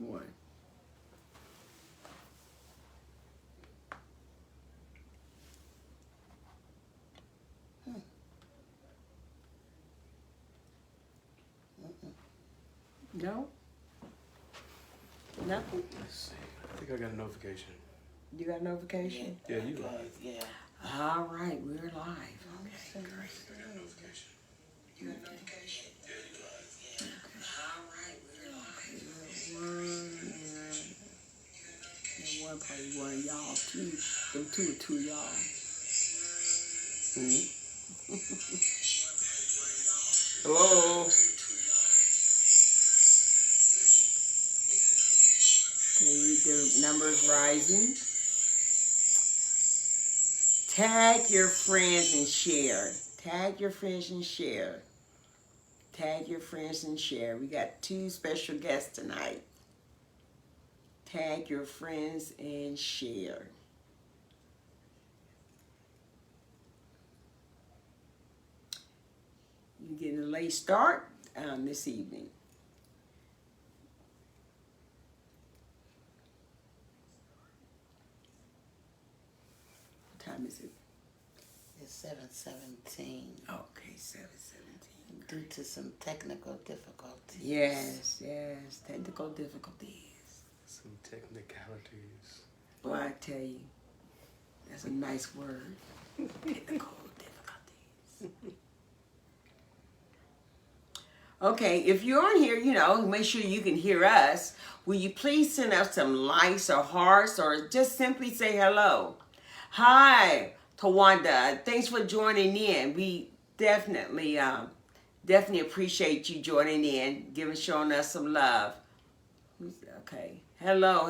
One. No? Nothing? Let's see. I think I got a notification. You got a notification? Yeah, you live. Yeah. All right, we're live. Okay, great. I got a notification. You got notification? Yeah, you live. All right, we're live. One probably one of y'all, two, them two of y'all. Hello. Okay, the numbers rising. Tag your friends and share. Tag your friends and share. Tag your friends and share. We got 2 special guests tonight. Tag your friends and share. You getting a late start this evening. What time is it? It's 7:17. Okay, 7:17. Due to some technical difficulties. Yes, technical difficulties. Some technicalities. Boy, I tell you, that's a nice word. Technical difficulties. Okay, if you're on here, make sure you can hear us. Will you please send us some likes or hearts or just simply say hello? Hi, Tawanda. Thanks for joining in. We definitely appreciate you joining in, showing us some love. Okay. Hello.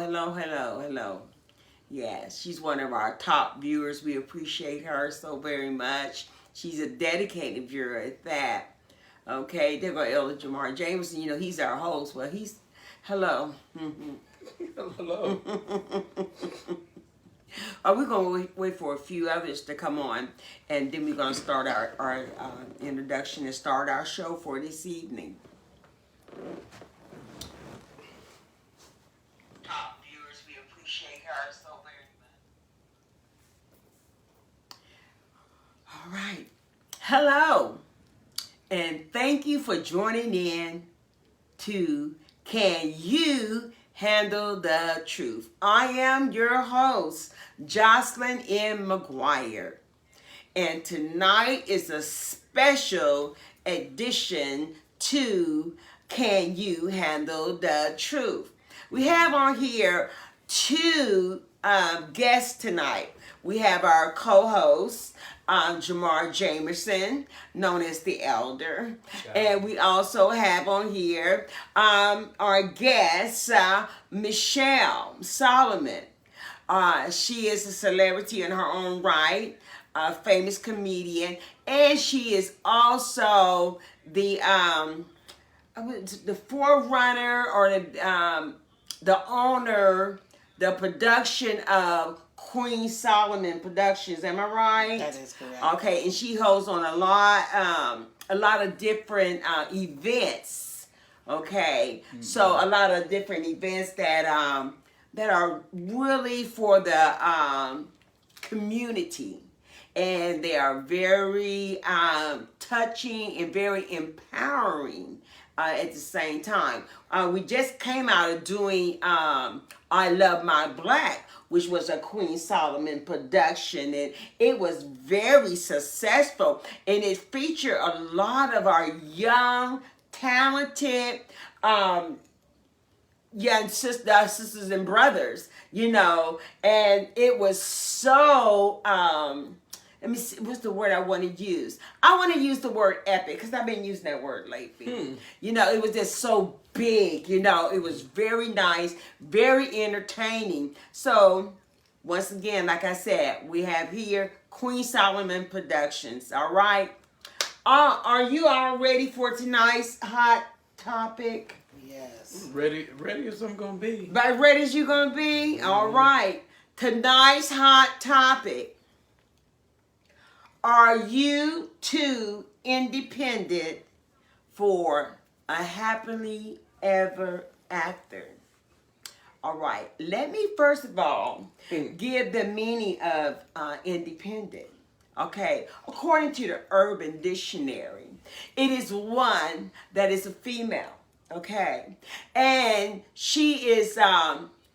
Yes, she's one of our top viewers. We appreciate her so very much. She's a dedicated viewer at that. Okay, there go Elder Jamar Jameson. He's our host. Well, hello. Hello. We're going to wait for a few others to come on, and then we're going to start our introduction and start our show for this evening. Top viewers, we appreciate her so very much. All right. Hello. And thank you for joining in to Can You Handle the Truth? I am your host, Jocelyn M. McGuire. And tonight is a special edition to Can You Handle the Truth? We have on here 2 guests tonight. We have our co-host, Jamar Jamerson, known as the Elder. And we also have on here our guest, Michelle Solomon. She is a celebrity in her own right, a famous comedian, and she is also the forerunner or the owner, the production of Queen Solomon Productions. Am I right? That is correct. Okay, and she holds on a lot of different events. Okay, so a lot of different events that are really for the community, and they are very touching and very empowering at the same time. We just came out of doing I Love My Black, which was a Queen Solomon production, and it was very successful, and it featured a lot of our young, talented, sisters and brothers, and it was so, let me see, what's the word I want to use? I want to use the word epic, because I've been using that word lately. It was just so big, it was very nice, very entertaining. So, once again, like I said, we have here Queen Solomon Productions, all right? Are you all ready for tonight's hot topic? Yes. Ready as I'm gonna be. About ready as you gonna be? All right. Tonight's hot topic. Are you too independent for a happily ever after? All right. Let me first of all give the meaning of independent. Okay. According to the Urban Dictionary, it is one that is a female. Okay. And she is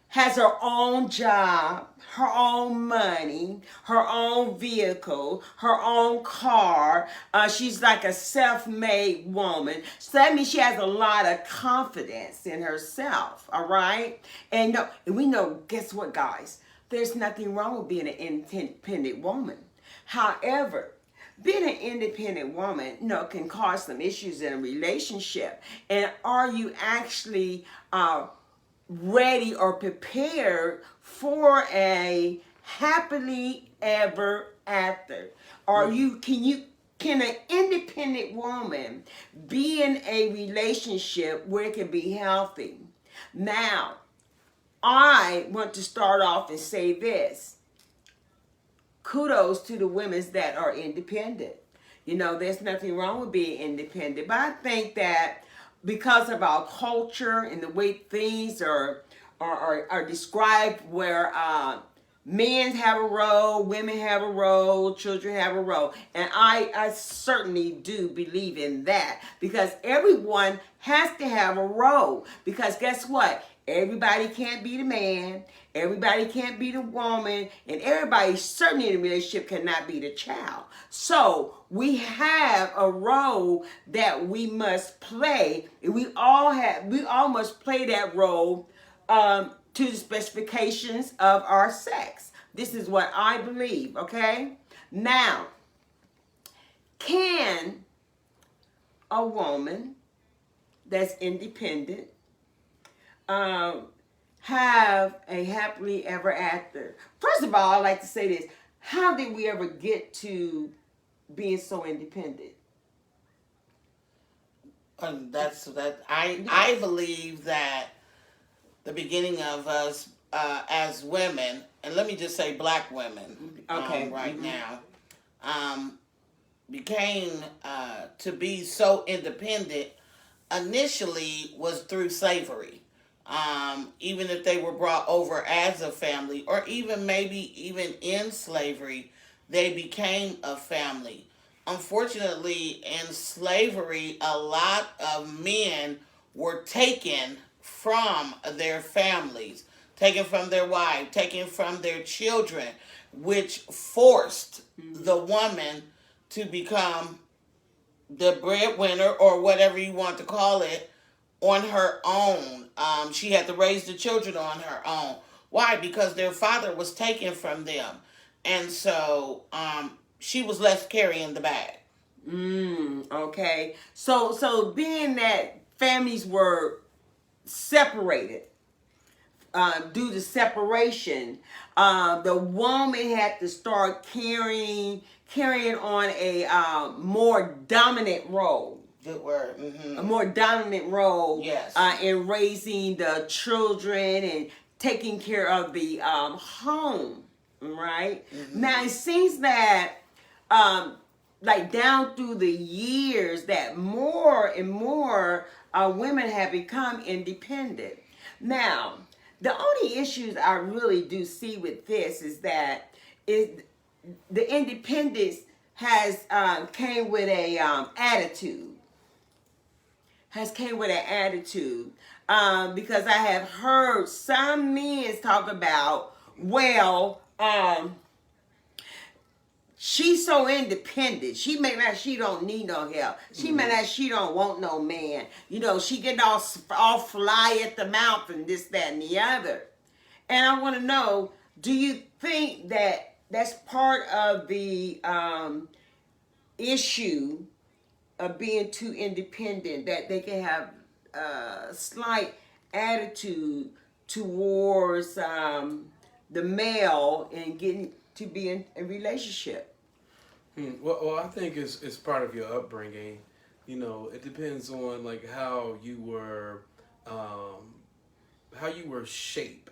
has her own job, her own money, her own vehicle, her own car. She's like a self-made woman. So that means she has a lot of confidence in herself, all right? And we know, guess what, guys? There's nothing wrong with being an independent woman. However, being an independent woman, can cause some issues in a relationship. And are you actually ready or prepared for a happily ever after? Can an independent woman be in a relationship where it can be healthy? Now, I want to start off and say this. Kudos to the women that are independent. There's nothing wrong with being independent, but I think that because of our culture and the way things are described, where men have a role, women have a role, children have a role, and I certainly do believe in that, because everyone has to have a role. Because guess what? Everybody can't be the man, everybody can't be the woman, and everybody certainly in a relationship cannot be the child. So we have a role that we must play, and we all must play that role to the specifications of our sex. This is what I believe, okay? Now, can a woman that's independent have a happily ever after? First of all, I like to say this. How did we ever get to being so independent? I believe that the beginning of us as women, and let me just say black women, Okay. right now, became to be so independent initially was through slavery. Even if they were brought over as a family, or even maybe even in slavery, they became a family. Unfortunately, in slavery, a lot of men were taken from their families, taken from their wives, taken from their children, which forced the woman to become the breadwinner, or whatever you want to call it, on her own. She had to raise the children on her own. Why? Because their father was taken from them. And so she was left carrying the bag. Okay. So being that families were separated, due to separation, the woman had to start carrying on a more dominant role. Good word. Mm-hmm. A more dominant role, yes, in raising the children and taking care of the home, right? Mm-hmm. Now it seems that like down through the years that more and more women have become independent. Now, the only issues I really do see with this is that the independence has came with a attitude. Because I have heard some men talk about, well, she's so independent. She may not, she don't need no help. She may not, she don't want no man. She getting all fly at the mouth and this, that, and the other. And I want to know, do you think that that's part of the issue of being too independent, that they can have a slight attitude towards the male and getting to be in a relationship? Well, I think it's part of your upbringing. It depends on like how you were shaped.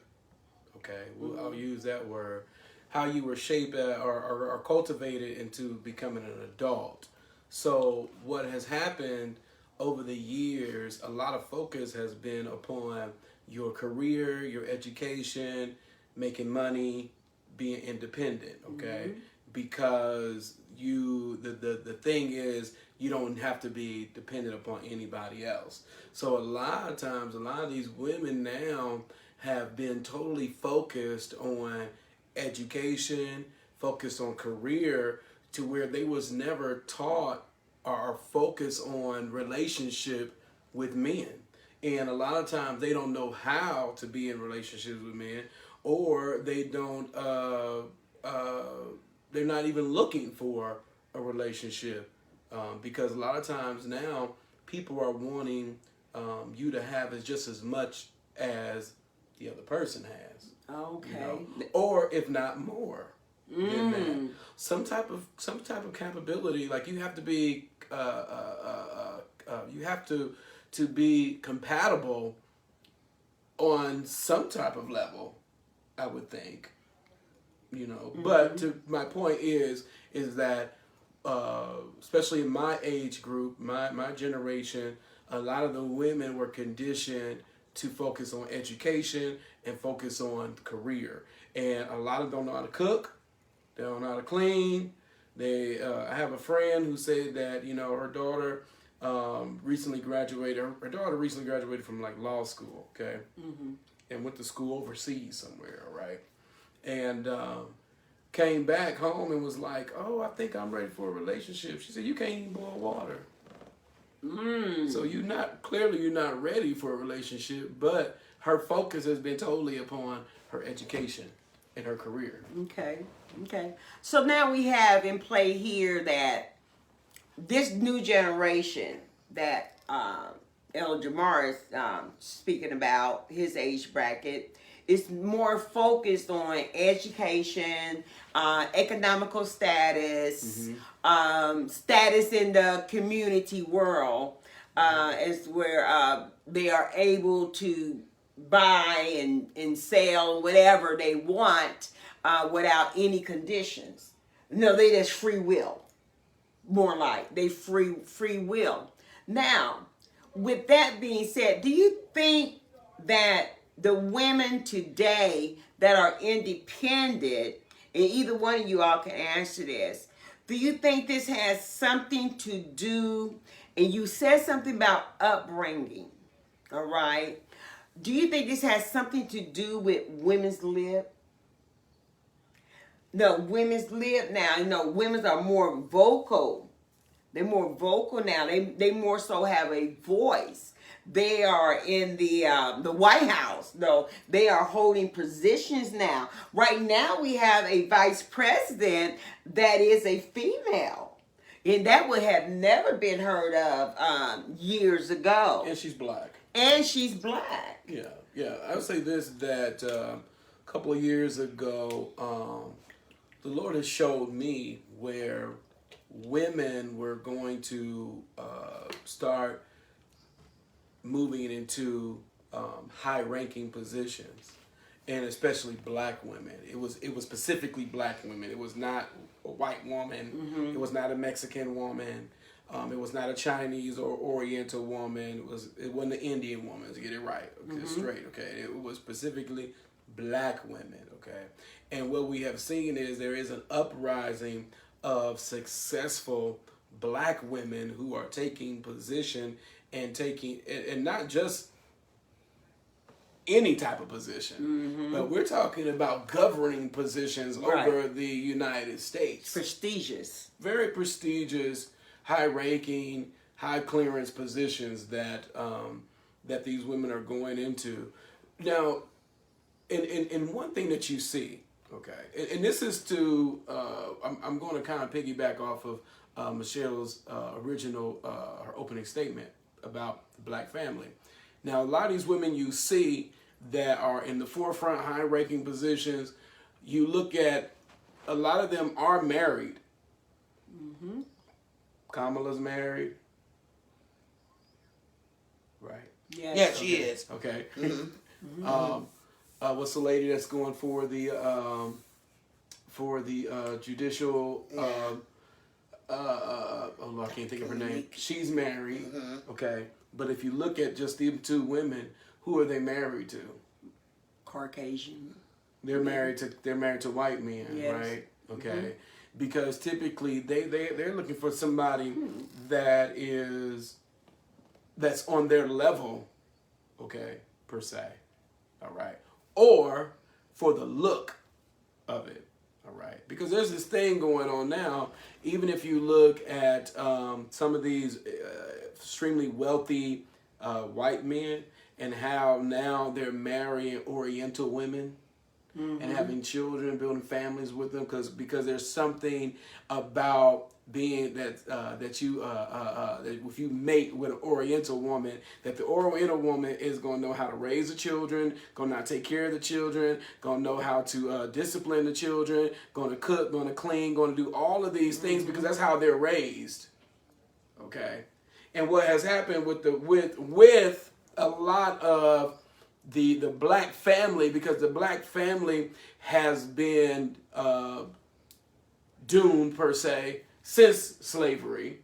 Okay, I'll use that word. How you were shaped or cultivated into becoming an adult. So what has happened over the years, a lot of focus has been upon your career, your education, making money, being independent, okay? Because the thing is, you don't have to be dependent upon anybody else. So a lot of times, a lot of these women now have been totally focused on education, focused on career, to where they was never taught or focused on relationship with men. And a lot of times they don't know how to be in relationships with men, or they don't they're not even looking for a relationship, because a lot of times now people are wanting you to have just as much as the other person has. Okay. You know? Or if not more than that. Some type of capability. Like you have to be you have to be compatible on some type of level, I would think. You know, but to my point is that especially in my age group, my generation, a lot of the women were conditioned to focus on education and focus on career, and a lot of them don't know how to cook, they don't know how to clean. I have a friend who said that, you know, her daughter recently graduated. Her daughter recently graduated from like law school, okay, and went to school overseas somewhere, right? And came back home and was like, "Oh, I think I'm ready for a relationship." She said, "You can't even boil water." So you're not ready for a relationship. But her focus has been totally upon her education and her career. Okay. So now we have in play here that this new generation that El Jamar is speaking about, his age bracket, is more focused on education, economical status, status in the community world, is where they are able to buy and sell whatever they want without any conditions. No, they just free will. More like they free will. Now, with that being said, do you think that the women today that are independent, and either one of you all can answer this, do you think this has something to do, and you said something about upbringing, all right? Do you think this has something to do with women's lib? No, women's lib now, you know, women are more vocal. They're more vocal now. They more so have a voice. They are in the White House, though. They are holding positions now. Right now, we have a vice president that is a female, and that would have never been heard of years ago. And she's black. Yeah. I would say this, that a couple of years ago, the Lord has showed me where women were going to start moving into high-ranking positions, and especially black women. It was specifically black women. It was not a white woman. It was not a Mexican woman. It was not a Chinese or Oriental woman. It wasn't an Indian woman, to get it right. Okay, straight. Okay, it was specifically black women. Okay, and what we have seen is there is an uprising of successful black women who are taking position and not just any type of position, but we're talking about governing positions over the United States. Prestigious. Very prestigious, high-ranking, high-clearance positions that that these women are going into. Now, in one thing that you see, okay, and this is to, I'm going to kind of piggyback off of Michelle's original, her opening statement about the black family. Now, a lot of these women you see that are in the forefront, high-ranking positions, you look at, a lot of them are married. Kamala's married, right? Yes. Yeah, she is. Okay. What's the lady that's going for the judicial? I can't think of her name. She's married. Okay, but if you look at just the two women who are they married to? Caucasian. They're married to white men, Yes. right? Okay. Because typically they're looking for somebody that's on their level, okay, per se. All right. Or for the look of it. All right. Because there's this thing going on now, even if you look at some of these extremely wealthy white men and how now they're marrying Oriental women. And having children, building families with them, because there's something about being that if you mate with an Oriental woman, that the Oriental woman is going to know how to raise the children, going to take care of the children, going to know how to discipline the children, going to cook, going to clean, going to do all of these things because that's how they're raised. Okay, and what has happened with a lot of the black family, because the black family has been doomed per se since slavery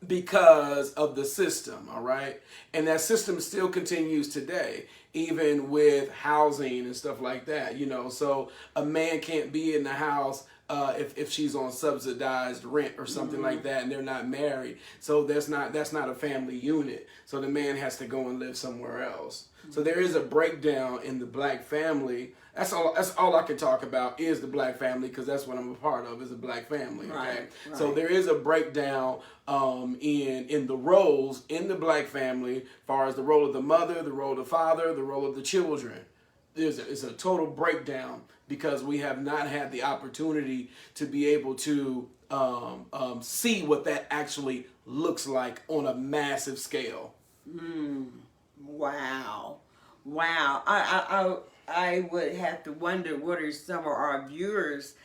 because of the system, all right? And that system still continues today, even with housing and stuff like that, you know. So a man can't be in the house if she's on subsidized rent or something like that, and they're not married. So that's not a family unit. So the man has to go and live somewhere else. So there is a breakdown in the black family. That's all I can talk about is the black family, because that's what I'm a part of, is a black family. Okay, Right. So there is a breakdown in the roles in the black family, as far as the role of the mother, the role of the father, the role of the children. It's a total breakdown because we have not had the opportunity to be able to see what that actually looks like on a massive scale. Wow. I would have to wonder what are some of our viewers'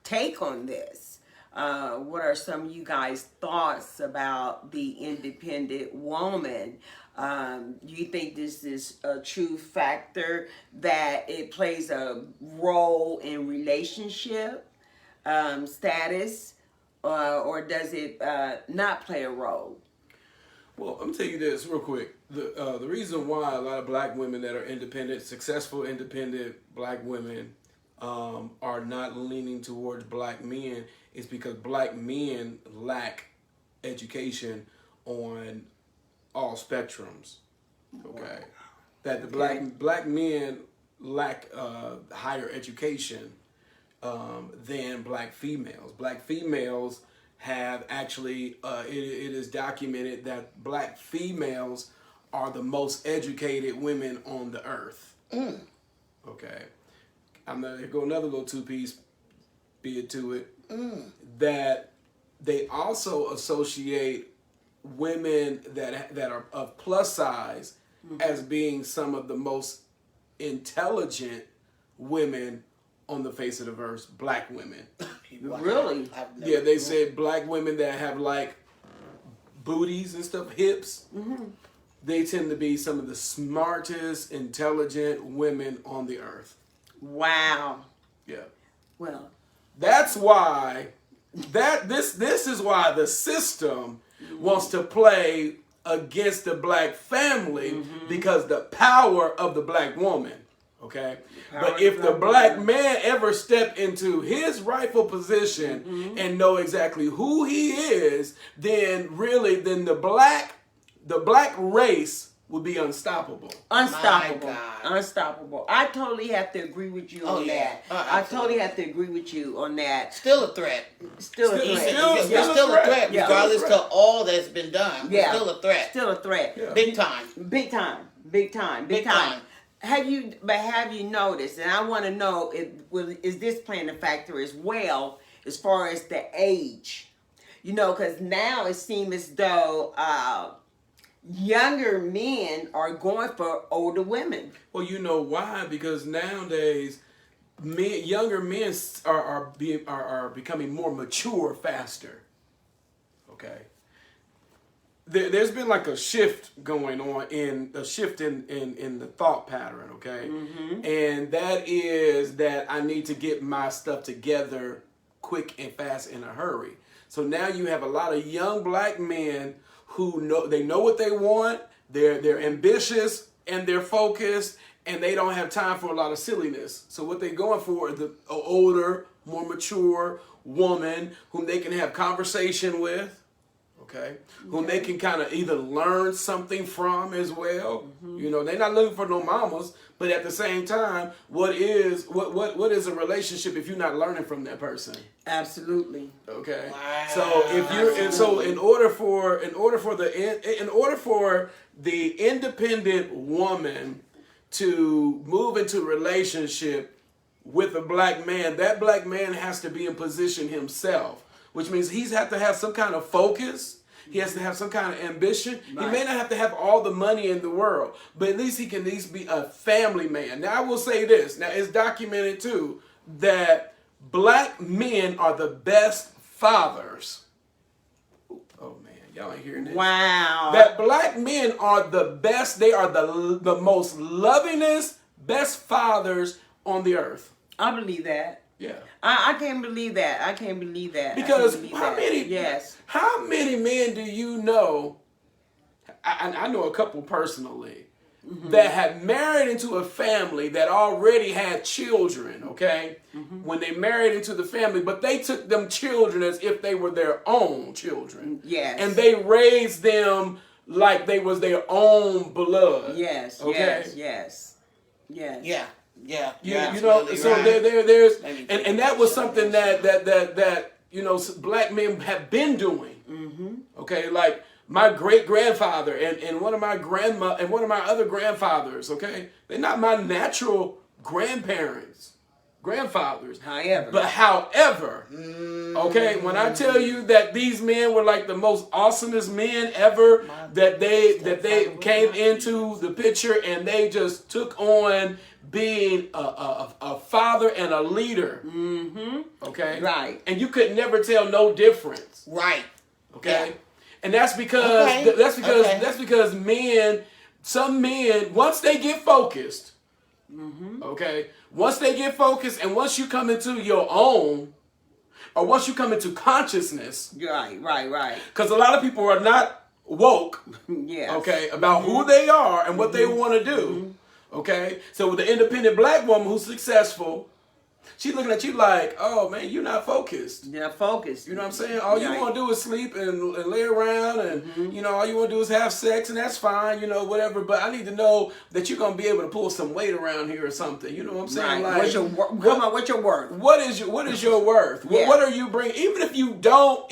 take on this. What are some of you guys' thoughts about the independent woman? Do you think this is a true factor that it plays a role in relationship status, or does it not play a role? Well, I'm gonna tell you this real quick. The reason why a lot of black women that are independent, successful independent black women, are not leaning towards black men is because black men lack education on all spectrums. Okay, that the black men lack higher education than black females. Black females have actually, it is documented that black females are the most educated women on the earth. Okay. I'm going to go another little two-piece bit to it. That they also associate women that are of plus size as being some of the most intelligent women on the face of the earth, black women. Really? Yeah, they said black women that have like booties and stuff, hips, they tend to be some of the smartest, intelligent women on the earth. Wow. Yeah. Well, That's why this is why the system wants to play against the black family because the power of the black woman. Okay, but if the black man ever step into his rightful position and know exactly who he is, then the black race will be unstoppable. unstoppable. My God. Unstoppable. I totally have to agree with you on that. I totally have to agree with you on that. Still a threat. Still a threat. It's still a threat, Yeah. regardless to all that's been done. Yeah. It's still a threat. Still a threat. Yeah. Big time. Big time. Big time. Big Big time. time. Have you noticed, and I want to know, is this playing a factor as well as far as the age? You know, because now it seems as though younger men are going for older women. Well, you know why? Because nowadays, younger men are becoming more mature faster. Okay. There's been like a shift going on in the thought pattern, okay? And that is that I need to get my stuff together quick and fast in a hurry. So now you have a lot of young black men who know what they want, they're ambitious and they're focused, and they don't have time for a lot of silliness. So what they're going for is the older, more mature woman whom they can have conversation with, okay? Whom they can kind of either learn something from as well. You know, they're not looking for no mamas, but at the same time, what is a relationship if you're not learning from that person? Absolutely. Okay. Wow. So if you're and so in order for the independent woman to move into a relationship with a black man, that black man has to be in position himself, which means he's have to have some kind of focus. He has to have some kind of ambition. Right. He may not have to have all the money in the world, but at least he can at least be a family man. Now, I will say this. Now, it's documented, too, that black men are the best fathers. Oh, man. Y'all ain't hearing this. Wow. That black men are the best. They are the most lovingest, best fathers on the earth. I believe that. Yeah. I can't believe that. I can't believe that. Because how many men do you know? I know a couple personally that have married into a family that already had children, okay? When they married into the family, but they took them children as if they were their own children. Yes. And they raised them like they was their own blood. Yes. Okay? Yes. Yeah. You know, so right. there's and that was something that you know black men have been doing. Okay, like my great grandfather and one of my other grandfathers. Okay, they're not my natural grandfathers. However, okay, when I tell you that these men were like the most awesomest men ever, that they came into the picture and they just took on being a father and a leader. Okay, right, and you could never tell no difference. Right. Okay, yeah. and that's because some men once they get focused. Okay, once they get focused and once you come into your own, or once you come into consciousness, right, because a lot of people are not woke, okay, about who they are and what they want to do. Okay, so with the independent black woman who's successful, she's looking at you like, oh man, you're not focused. You're not focused. You know what I'm saying? All you want to do is sleep and lay around, and you know, all you want to do is have sex, and that's fine, you know, whatever. But I need to know that you're gonna be able to pull some weight around here or something. You know what I'm saying? Right. Like, what's your worth? What is your worth? Yeah. What are you bringing? Even if you don't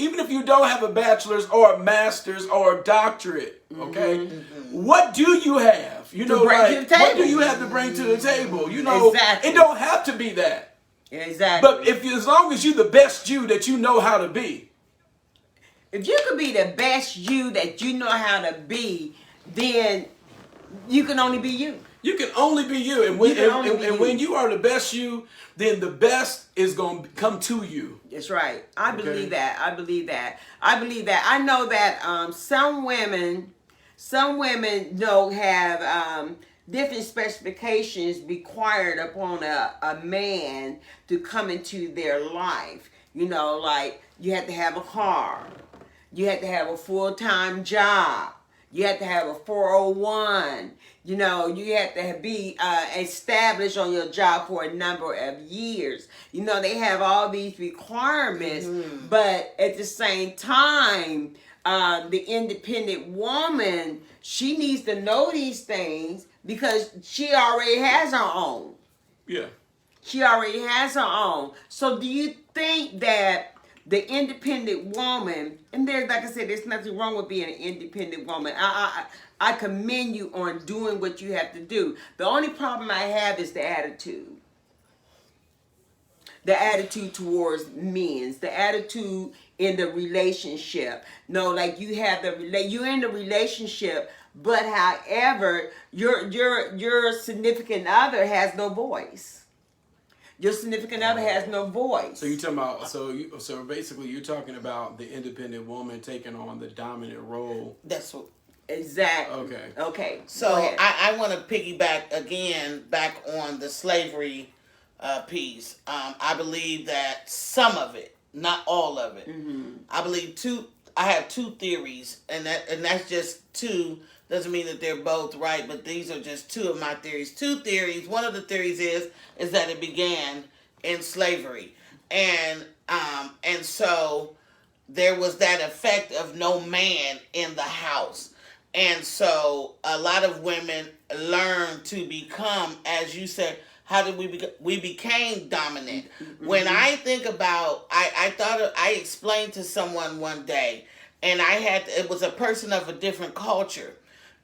have a bachelor's or a master's or a doctorate, okay? What do you have? You know, like, what do you have to bring to the table? You know, exactly. It don't have to be that. Exactly. But as long as you're the best you that you know how to be. If you could be the best you that you know how to be, then you can only be you. You can only be you. And when you are the best you, then the best is going to come to you. That's right. I believe that. I I know that some women have different specifications required upon a man to come into their life. You know, like you have to have a car. You have to have a full-time job. You have to have a 401. You know, you have to be established on your job for a number of years. You know, they have all these requirements, but at the same time, the independent woman, she needs to know these things because she already has her own. Yeah. She already has her own. So do you think that the independent woman, and there's, like I said, there's nothing wrong with being an independent woman. I commend you on doing what you have to do. The only problem I have is the attitude. The attitude towards men, the attitude in the relationship. No, like you have you're in the relationship, but however, your significant other has no voice. Your significant other has no voice. So you talking about so basically you're talking about the independent woman taking on the dominant role. That's what. Exactly. Okay. So I want to piggyback again back on the slavery piece. I believe that some of it, not all of it. I believe I have two theories, and that's just two Doesn't mean that they're both right, but these are just two of my theories. Two theories. One of the theories is that it began in slavery, and so there was that effect of no man in the house. And so a lot of women learn to become, as you said, how did we became dominant. When I think about, I explained to someone one day, and it was a person of a different culture,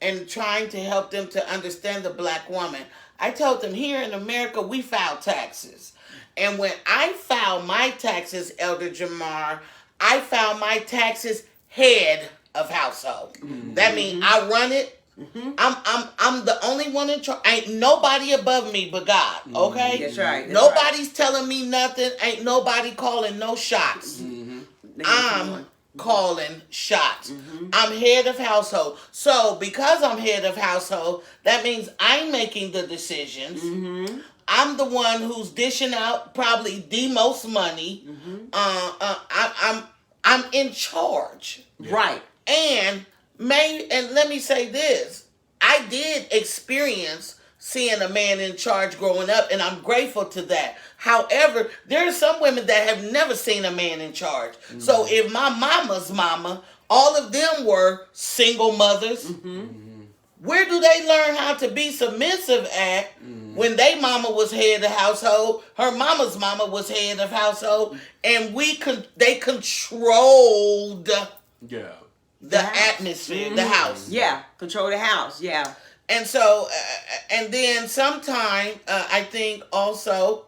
and trying to help them to understand the black woman. I told them, here in America, we file taxes. And when I file my taxes, Elder Jamar, I file my taxes head of household. That means I run it. I'm the only one in charge. Ain't nobody above me but God. Okay, That's right. Nobody's telling me nothing. Ain't nobody calling no shots. I'm calling shots. I'm head of household. So because I'm head of household, that means I'm making the decisions. I'm the one who's dishing out probably the most money. I'm in charge. Right. And let me say this. I did experience seeing a man in charge growing up, and I'm grateful to that. However, there are some women that have never seen a man in charge. So if my mama's mama, all of them were single mothers, where do they learn how to be submissive at when they mama was head of household, her mama's mama was head of household, and they controlled the atmosphere, the house. Yeah, control the house. Yeah. And so, and then sometime, I think also,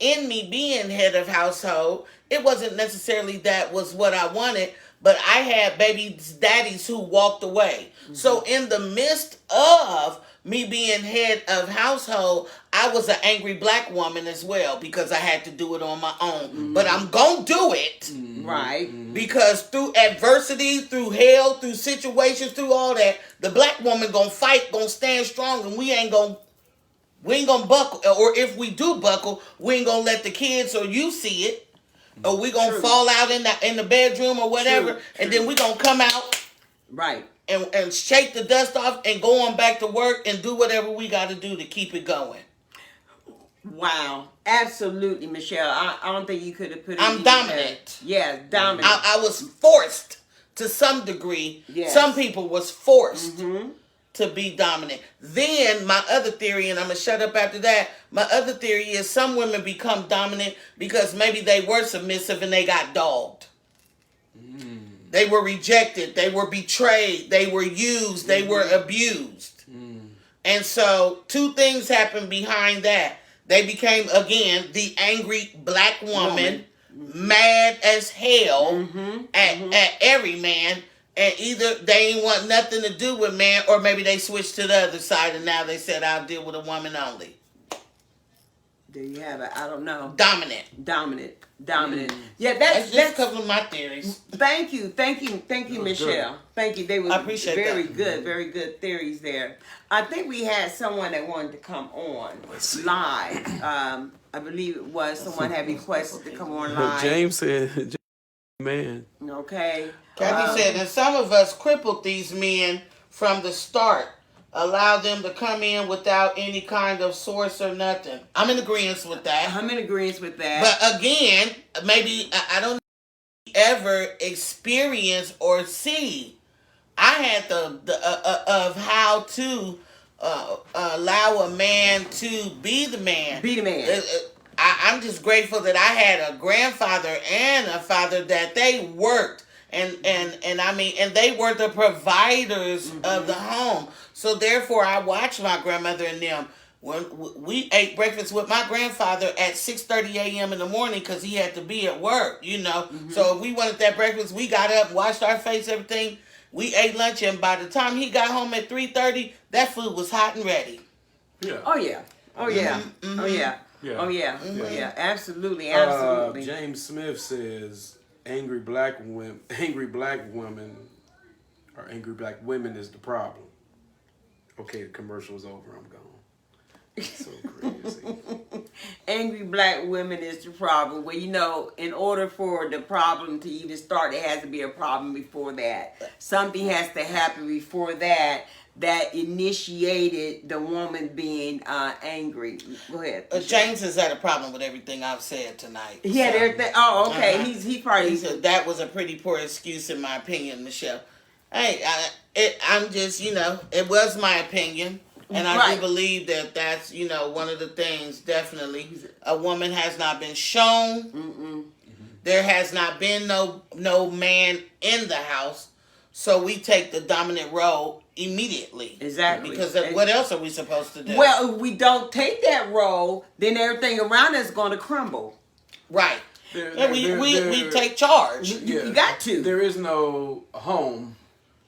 in me being head of household, it wasn't necessarily that was what I wanted, but I had baby daddies who walked away. So in the midst of me being head of household, I was an angry black woman as well because I had to do it on my own. But I'm going to do it. Right. Because through adversity, through hell, through situations, through all that, the black woman going to fight, going to stand strong, and we ain't going to buckle. Or if we do buckle, we ain't going to let the kids or you see it. Or we going to fall out in the bedroom or whatever. And then we going to come out. Right. And shake the dust off and go on back to work and do whatever we got to do to keep it going. Wow. Absolutely, Michelle. I don't think you could have put it. I'm dominant. Yeah, dominant. I was forced to some degree. Yes. Some people was forced to be dominant. Then my other theory, and I'm going to shut up after that, my other theory is some women become dominant because maybe they were submissive and they got dogged. They were rejected. They were betrayed. They were used. They were abused. And so two things happened behind that. They became, again, the angry black woman, mad as hell at every man. And either they ain't want nothing to do with man, or maybe they switched to the other side and now they said, I'll deal with a woman only. There you have it. I don't know. Dominant. Yeah, that's a couple of my theories. Thank you, Michelle. Good. Thank you. They were I appreciate very that. good, very good theories there. I think we had someone that wanted to come on live. I believe it was someone had requested to come on live. James said, man. Okay. Kathy said, and some of us crippled these men from the start. Allow them to come in without any kind of source or nothing. I'm in agreement with that. I'm in agreement with that. But again, maybe I don't ever experience or see. I had of how to allow a man to be the man. Be the man. I'm just grateful that I had a grandfather and a father that they worked. And I mean, and they were the providers of the home. So therefore, I watched my grandmother and them. When we ate breakfast with my grandfather at 6:30 a.m. in the morning because he had to be at work, you know. So if we wanted that breakfast, we got up, washed our face, everything. We ate lunch, and by the time he got home at 3:30, that food was hot and ready. Yeah. Oh yeah. Oh yeah. Oh yeah. Yeah. Oh yeah. Mhm. Yeah. Absolutely. James Smith says angry black women or angry black women is the problem. Okay, the commercial is over. I'm gone. So crazy. Angry black women is the problem. Well, in order for the problem to even start, there has to be a problem before that. Something has to happen before that initiated the woman being angry. Go ahead. James has had a problem with everything I've said tonight. He had everything. Oh, okay. Uh-huh. He probably. He said that was a pretty poor excuse in my opinion, Michelle. Hey, I'm just, it was my opinion. And I do believe that that's, one of the things, definitely. A woman has not been shown. Mm-mm. There has not been no man in the house. So we take the dominant role immediately. Exactly. Because what else are we supposed to do? Well, if we don't take that role, then everything around us is going to crumble. Right. We take charge. You got to. There is no home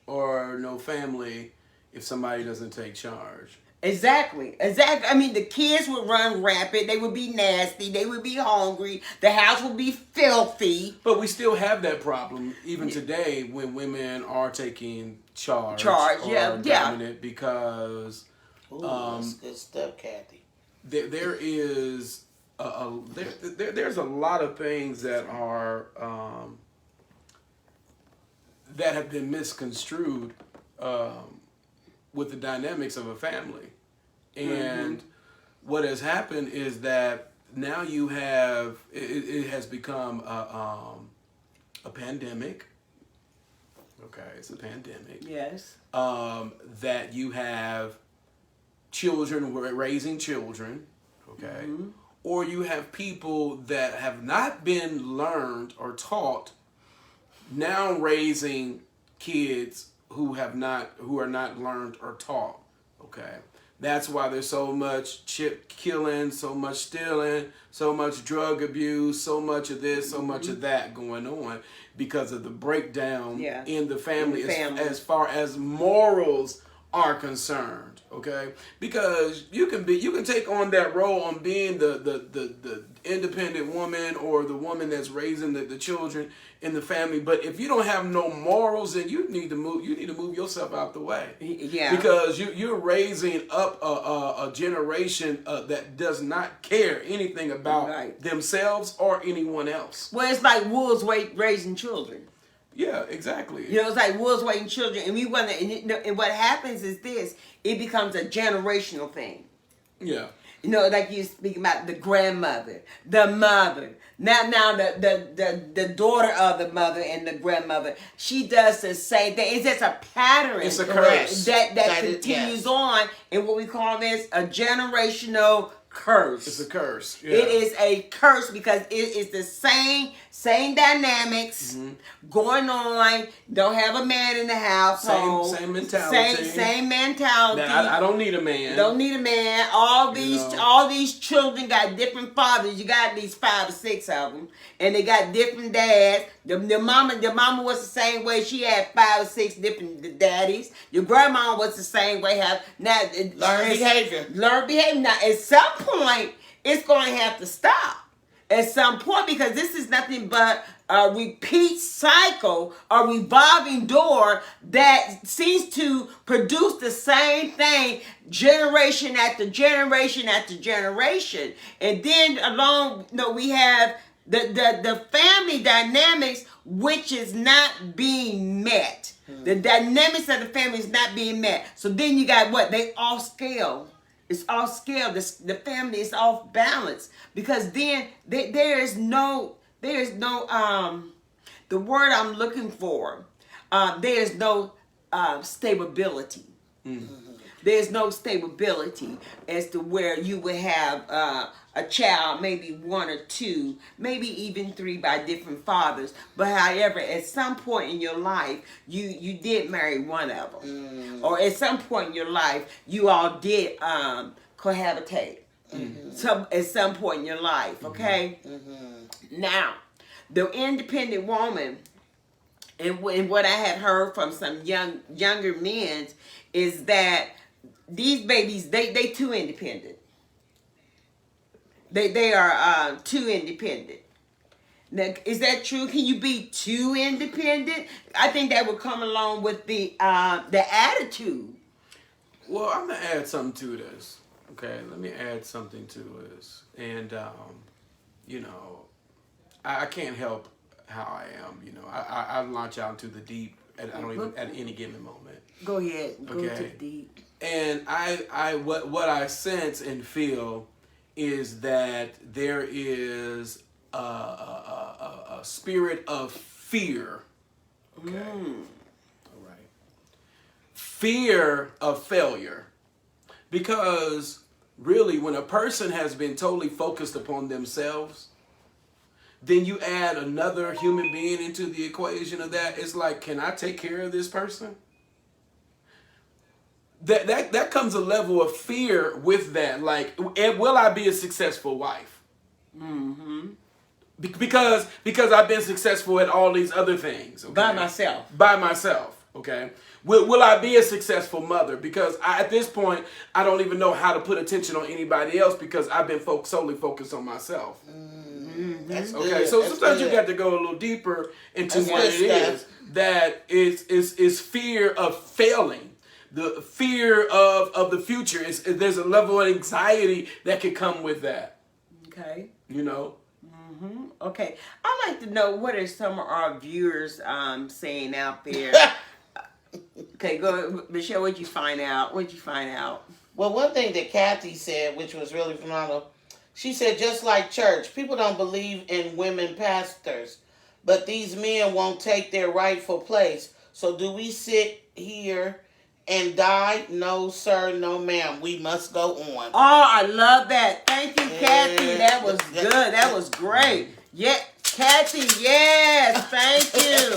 or no family if somebody doesn't take charge. Exactly. I mean, the kids would run rampant. They would be nasty. They would be hungry. The house would be filthy. But we still have that problem even today when women are taking charge. Dominant because that's good stuff, Kathy. There is there's a lot of things that are that have been misconstrued with the dynamics of a family. And what has happened is that now you have, it has become a pandemic. Okay, it's a pandemic. Yes. That you have children raising children, okay? Mm-hmm. Or you have people that have not been learned or taught, now raising kids who are not learned or taught. Okay, that's why there's so much chip killing, so much stealing, so much drug abuse, so much of this, so much of that going on because of the breakdown in the family, as far as morals are concerned. Okay, because you can take on that role on being the independent woman or the woman that's raising the children in the family, but if you don't have no morals, then you need to move yourself out the way. Yeah, because you're raising up a generation that does not care anything about themselves or anyone else. Well, it's like wolves raising children. Yeah, exactly. It's like wolves raising children, and and what happens is this: it becomes a generational thing. Yeah. Like you speak about the grandmother, the mother. Now the daughter of the mother and the grandmother, she does the same thing. It's just a pattern. It's a curse that continues on, and what we call this a generational curse. It's a curse. Yeah. It is a curse because it is the same dynamics going on. Don't have a man in the household. Same mentality. Same mentality. Now, I don't need a man. Don't need a man. All these children got different fathers. You got at least 5 or 6 of them, and they got different dads. The mama was the same way. She had 5 or 6 different daddies. Your grandma was the same way. Learn behavior. Now, at some point, it's going to have to stop. At some point, because this is nothing but a repeat cycle, a revolving door that seems to produce the same thing generation after generation after generation. And then we have the family dynamics, which is not being met. The dynamics of the family is not being met. So then you got what? They off scale. It's off scale. The family is off balance because then there is no the word I'm looking for. There is no stability. Mm-hmm. There's no stability as to where you would have a child, maybe 1 or 2, maybe even 3 by different fathers. But however, at some point in your life, you did marry one of them. Or at some point in your life, you all did cohabitate. So at some point in your life, okay? Now, the independent woman, and what I had heard from some younger men is that these babies, they too independent. They are too independent. Now, is that true? Can you be too independent? I think that would come along with the attitude. Well, I'm gonna add something to this. Okay, let me add something to this. And, you know, I can't help how I am. You know, I launch out into the deep at, I don't even, at any given moment. Go ahead. Go to the Okay. deep. And what I sense and feel is that there is a spirit of fear. Okay. All right. Fear of failure. Because really, when a person has been totally focused upon themselves, then you add another human being into the equation of that. It's like, can I take care of this person? That comes a level of fear with that. Like, will I be a successful wife? Mm-hmm. Because I've been successful at all these other things. Okay? By myself. By myself. Okay. Will I be a successful mother? Because at this point, I don't even know how to put attention on anybody else because I've been solely focused on myself. Mm-hmm. That's Okay, good. so That's sometimes good. you got to go a little deeper into That's what good it stuff. is. That is fear of failing. The fear of the future. There's a level of anxiety that can come with that. Okay. You know? Mm-hmm. Okay. I'd like to know what are some of our viewers saying out there. Okay, go, Michelle. What'd you find out? Well, one thing that Kathy said, which was really phenomenal, she said, just like church, people don't believe in women pastors, but these men won't take their rightful place. So do we sit here and die? No, sir, no, ma'am. We must go on. Oh, I love that. Thank you, Kathy. That was good. That was great. Yeah, Kathy, yes. Thank you.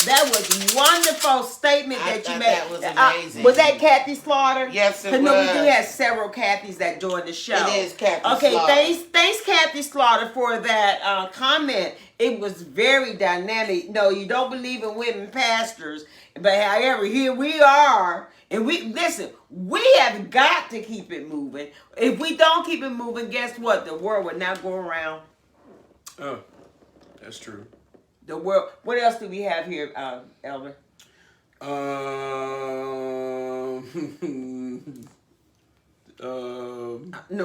That was wonderful statement that you made. That was amazing. Was that Kathy Slaughter? Yes, it was. was. We do have several Kathys that join the show. It is Kathy Okay, Slaughter. thanks, Kathy Slaughter, for that comment. It was very dynamic. No, you don't believe in women pastors, but however, here we are. And we have got to keep it moving. If we don't keep it moving, guess what? The world will not go around. Oh, that's true. The world. What else do we have here, Elder? No,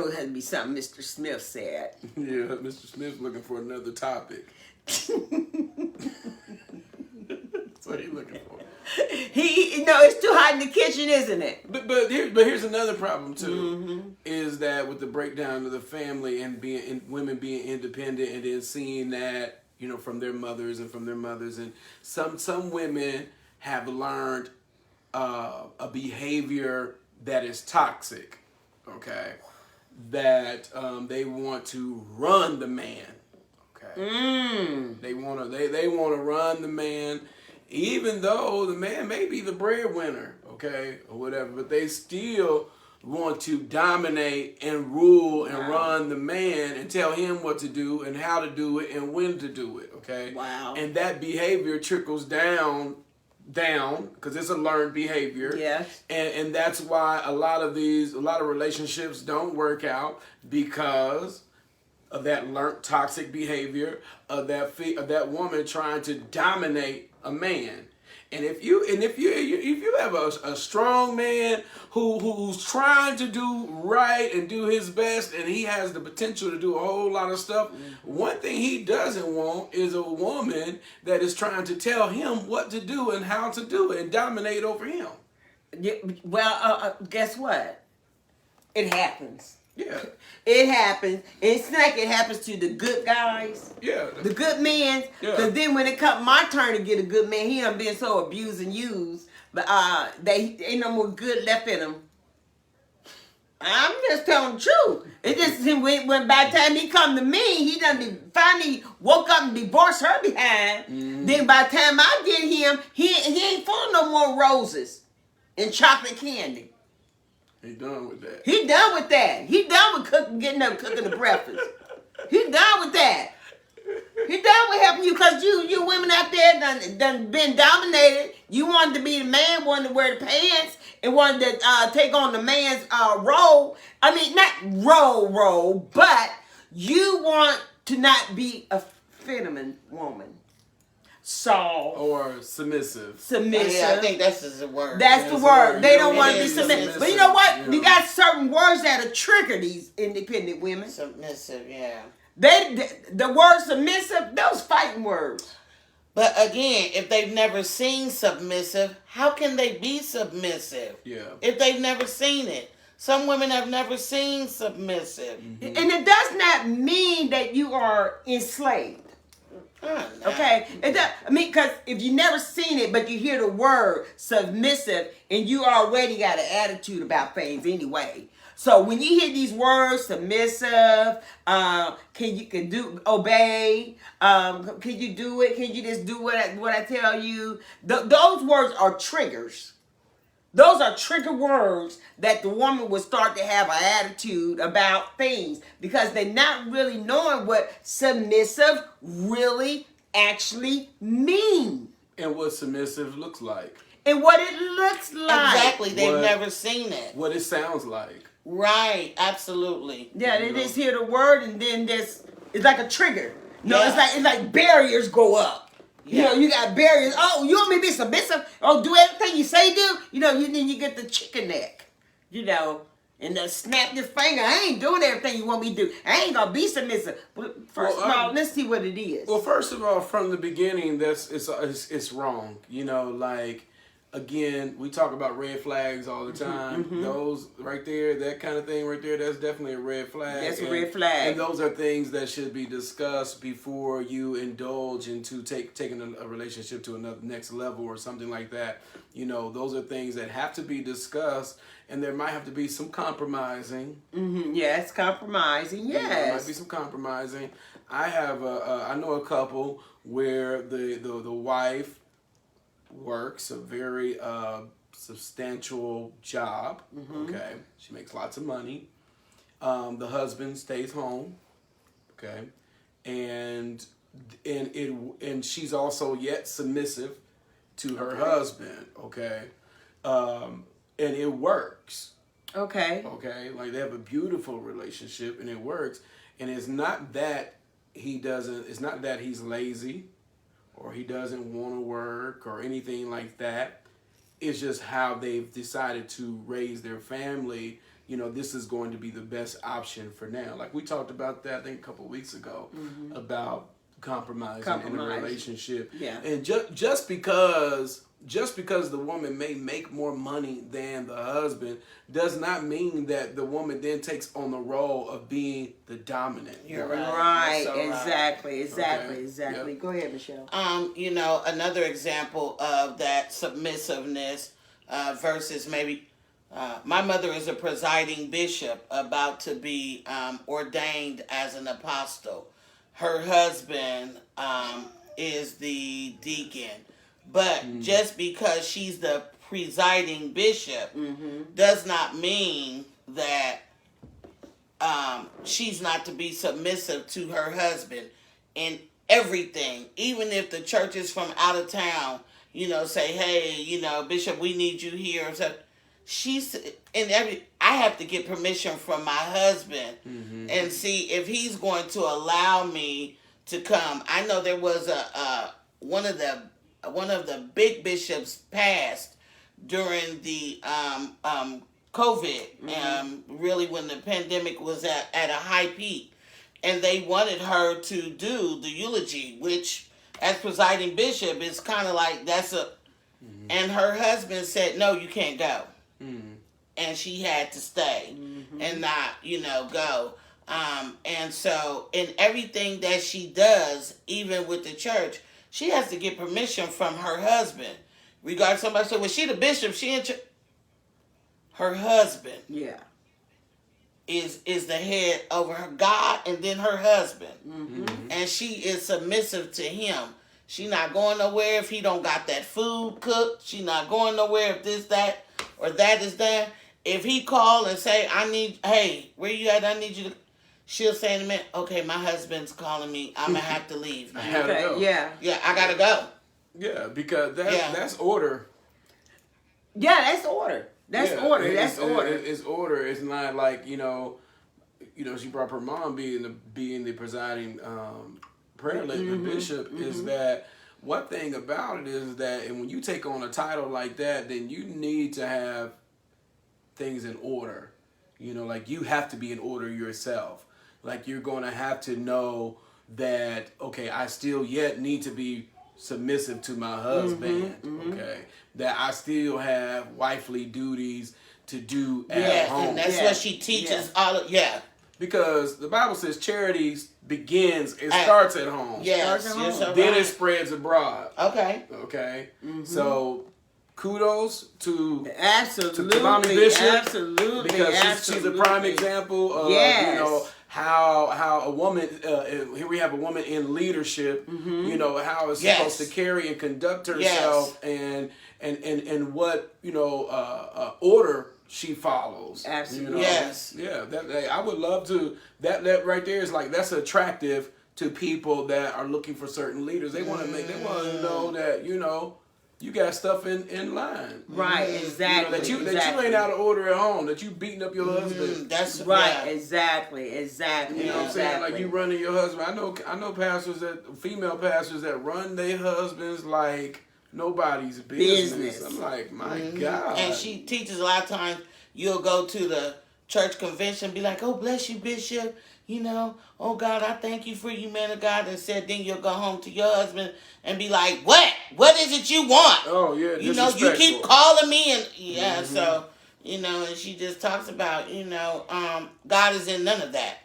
it has to be something Mr. Smith said. Yeah, Mr. Smith's looking for another topic. That's what he's looking for. It's too hot in the kitchen, isn't it? But here's another problem too, is that with the breakdown of the family and women being independent and then seeing that, you know, from their mothers and some women have learned a behavior that is toxic, okay, that they want to run the man, okay, they want to run the man, even though the man may be the breadwinner, okay, or whatever, but they still want to dominate and rule and run the man and tell him what to do and how to do it and when to do it, okay? Wow. And that behavior trickles down because it's a learned behavior. Yes. And that's why a lot of relationships don't work out because of that learned toxic behavior of that woman trying to dominate a man. And if you have a strong man who's trying to do right and do his best, and he has the potential to do a whole lot of stuff, one thing he doesn't want is a woman that is trying to tell him what to do and how to do it and dominate over him. Yeah, well, guess what? It happens. Yeah. It happens. It's like it happens to the good guys. Yeah. The good men. Yeah. Because then when it comes my turn to get a good man, he done been so abused and used. But they ain't no more good left in him. I'm just telling the truth. It just when by the time he come to me, he done finally woke up and divorced her behind. Then by the time I get him, he ain't full of no more roses and chocolate candy. He done with that. He done with that. He done with getting up cooking the breakfast. He done with that. He done with helping you because you women out there done been dominated. You wanted to be the man, wanted to wear the pants, and wanted to take on the man's role. I mean, not role, but you want to not be a feminine woman. soft, or submissive. submissive. Yeah, I think that's the word. That's Yeah, the it's word. a word. They You don't don't want to wanna be be submissive. submissive, But you know what? you You know. got certain words that'll trigger these independent women. Submissive, yeah. The word submissive, those fighting words. But again, if they've never seen submissive, how can they be submissive? Yeah. If they've never seen it. Some women have never seen submissive. And it does not mean that you are enslaved. No. Okay, it does. I mean, because if you never seen it, but you hear the word submissive, and you already got an attitude about things anyway. So when you hear these words, submissive, can do obey, can you do it? Can you just do what I tell you? Those words are triggers. Those are trigger words that the woman would start to have an attitude about things because they're not really knowing what submissive really actually mean And what submissive looks like. and what it looks like. Exactly. They've What- never seen it. What it sounds like. Right. Absolutely. Yeah, they You know? just hear the word and then it's like a trigger. No, Yeah. it's like barriers go up. You know, you got barriers. Oh, you want me to be submissive? Oh, do everything you say do? You know, then you get the chicken neck. You know, and then snap your finger. I ain't doing everything you want me to do. I ain't gonna be submissive. But first of all, let's see what it is. Well, first of all, from the beginning, it's wrong. You know, like again, we talk about red flags all the time. Those right there, that kind of thing right there, that's definitely a red flag. That's a red flag. And those are things that should be discussed before you indulge into taking a relationship to another next level or something like that. You know, those are things that have to be discussed, and there might have to be some compromising. Yes, compromising. There might Yes. be some compromising. I know a couple where the wife works a very substantial job. Okay, she makes lots of money. The husband stays home. Okay, and she's also yet submissive to her husband. Okay, and it works. Okay. Okay, like they have a beautiful relationship and it works. And it's not that it's not that he's lazy or he doesn't want to work or anything like that. It's just how they've decided to raise their family. You know, this is going to be the best option for now. Like we talked about that, I think, a couple of weeks ago about compromising in a relationship. Yeah. And just because the woman may make more money than the husband does not mean that the woman then takes on the role of being the dominant. You're right. Right. You're so Exactly. Okay. Exactly. Yep. Go ahead, Michelle. You know, another example of that submissiveness versus maybe my mother is a presiding bishop about to be ordained as an apostle. Her husband is the deacon. But just because she's the presiding bishop does not mean that she's not to be submissive to her husband in everything. Even if the church is from out of town, you know, say, hey, you know, Bishop, we need you here. So I have to get permission from my husband and see if he's going to allow me to come. I know there was one of the big bishops passed during the COVID, really when the pandemic was at a high peak. And they wanted her to do the eulogy, which as presiding bishop is kind of like and her husband said, no, you can't go. And she had to stay and not, you know, go. And so in everything that she does, even with the church, she has to get permission from her husband. Regardless, somebody said, well, she the bishop, she in church. Her husband is the head over her God and then her husband. And she is submissive to him. She not going nowhere if he don't got that food cooked. She not going nowhere if this, that, or that is that. If he call and say, hey, where you at? I need you to... She'll say in a minute, okay, my husband's calling me. I'm going to have to leave now. I gotta go. Yeah. Yeah, I got to go. Yeah, because that's order. Yeah, that's order. That's order. That's order. It's order. It's not like, you know, she brought her mom being the presiding prayer leader, the bishop, is that one thing about it is that, and when you take on a title like that, then you need to have things in order. You know, like you have to be in order yourself. Like you're going to have to know that, okay, I still yet need to be submissive to my husband. Okay, that I still have wifely duties to do at home. And that's what she teaches all of, because the Bible says charity begins, it starts at home. Yes, then it spreads abroad. Okay. So kudos to absolutely, Mommy Bishop, absolutely, because she's a prime example of you know how a woman here we have a woman in leadership, you know, how it's supposed to carry and conduct herself, and what, you know, order she follows. Absolutely. You know? That I would love to, that right there is like, that's attractive to people that are looking for certain leaders. They want to to know that, you know, you got stuff in line. Right, exactly. You know, that you ain't out of order at home, that you beating up your husband. That's right, exactly. You know what I'm saying? Like you running your husband. I know pastors female pastors that run their husbands like nobody's business. I'm like, my God. And she teaches a lot of times. You'll go to the church convention, be like, "Oh, bless you, Bishop. You know, oh God, I thank you for you, man of God." And said, then you'll go home to your husband and be like, "What? What is it you want? Oh yeah, you know, you keep calling me and so you know." And she just talks about, you know, God is in none of that.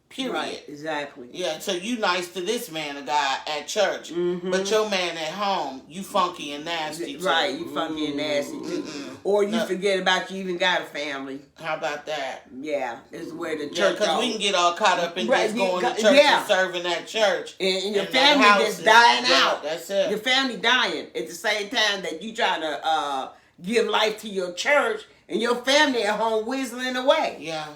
Period. Right, exactly. Yeah, so you nice to this man of God at church, but your man at home, you funky and nasty too. Right, you funky and nasty too. Or you forget about you even got a family. How about that? Yeah, is where the church. Because we can get all caught up in just going to church and serving at church, and your family just dying out. That's it. Your family dying at the same time that you trying to give life to your church, and your family at home whistling away. Yeah.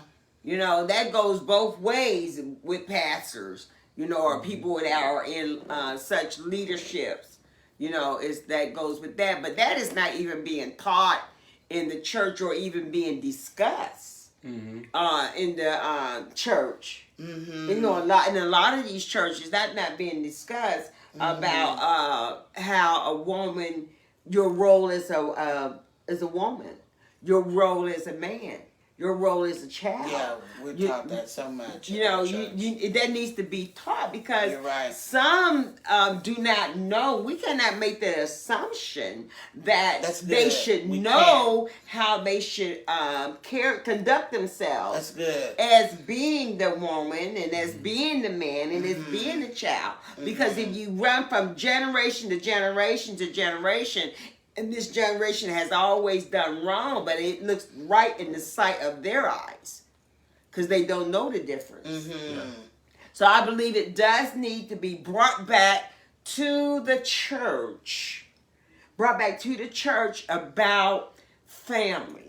You know, that goes both ways with pastors, you know, or people that are in such leaderships. You know, that goes with that. But that is not even being taught in the church or even being discussed in the church. You know, in a lot of these churches, that's not being discussed about how a woman, your role as a woman, your role as a man. Your role as a child. Yeah, we're taught that so much. You know, that needs to be taught because right. some do not know. We cannot make the assumption that they should know how they should conduct themselves. That's good. As being the woman and as being the man and as being the child. Because if you run from generation to generation to generation, and this generation has always done wrong, but it looks right in the sight of their eyes because they don't know the difference. So I believe it does need to be brought back to the church. About family.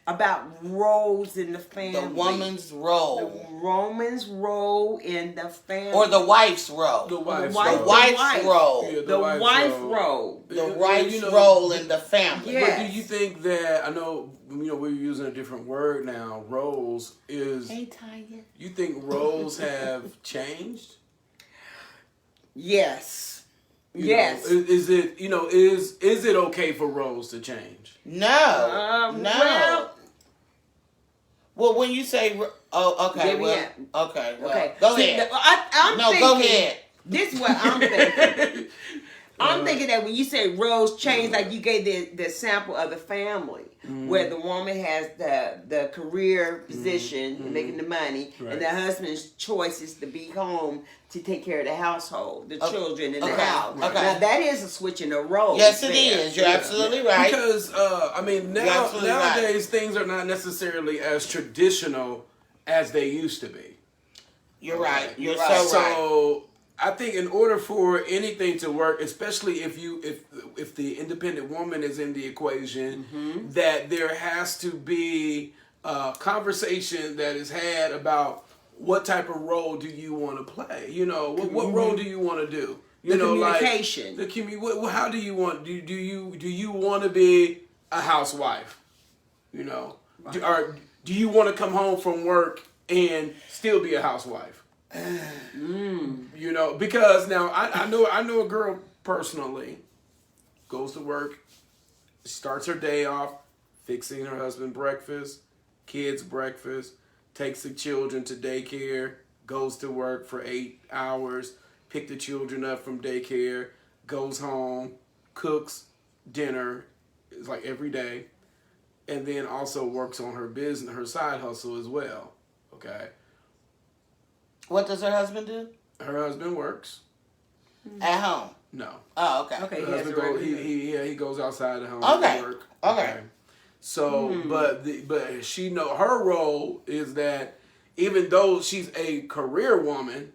About roles in the family. The woman's role. The woman's role in the family. Or the wife's role. The wife's role. Yeah, the wife's role. The wife's role in the family. Yes. But do you think that, I know, you know, we're using a different word now, roles is... Hey, Tanya. You think roles have changed? Yes. Is it okay for roles to change? No. No. Well, when you say, okay, go ahead. Go ahead. This is what I'm thinking. I'm thinking that when you say roles change, like you gave the sample of the family, where the woman has the career position, making the money, and the husband's choice is to be home to take care of the household, the children in the house. Okay. Now that is a switch in the role. Yes, it is. You're absolutely right. Because nowadays things are not necessarily as traditional as they used to be. You're right. You're so right. So I think in order for anything to work, especially if the independent woman is in the equation, that there has to be a conversation that is had about what type of role do you want to play? You know, what role do you want to do? You know, communication. Like how do you want? Do you want to be a housewife? You know, or do you want to come home from work and still be a housewife? You know, because now I know a girl personally, goes to work, starts her day off fixing her husband breakfast, kids breakfast, takes the children to daycare, goes to work for 8 hours, pick the children up from daycare, goes home, cooks dinner, it's like every day, and then also works on her business, her side hustle as well. Okay. What does her husband do? Her husband works. At home. No. Oh, okay. Okay. Her husband he goes outside the home Okay. to work. Okay. So, but she know her role is that even though she's a career woman,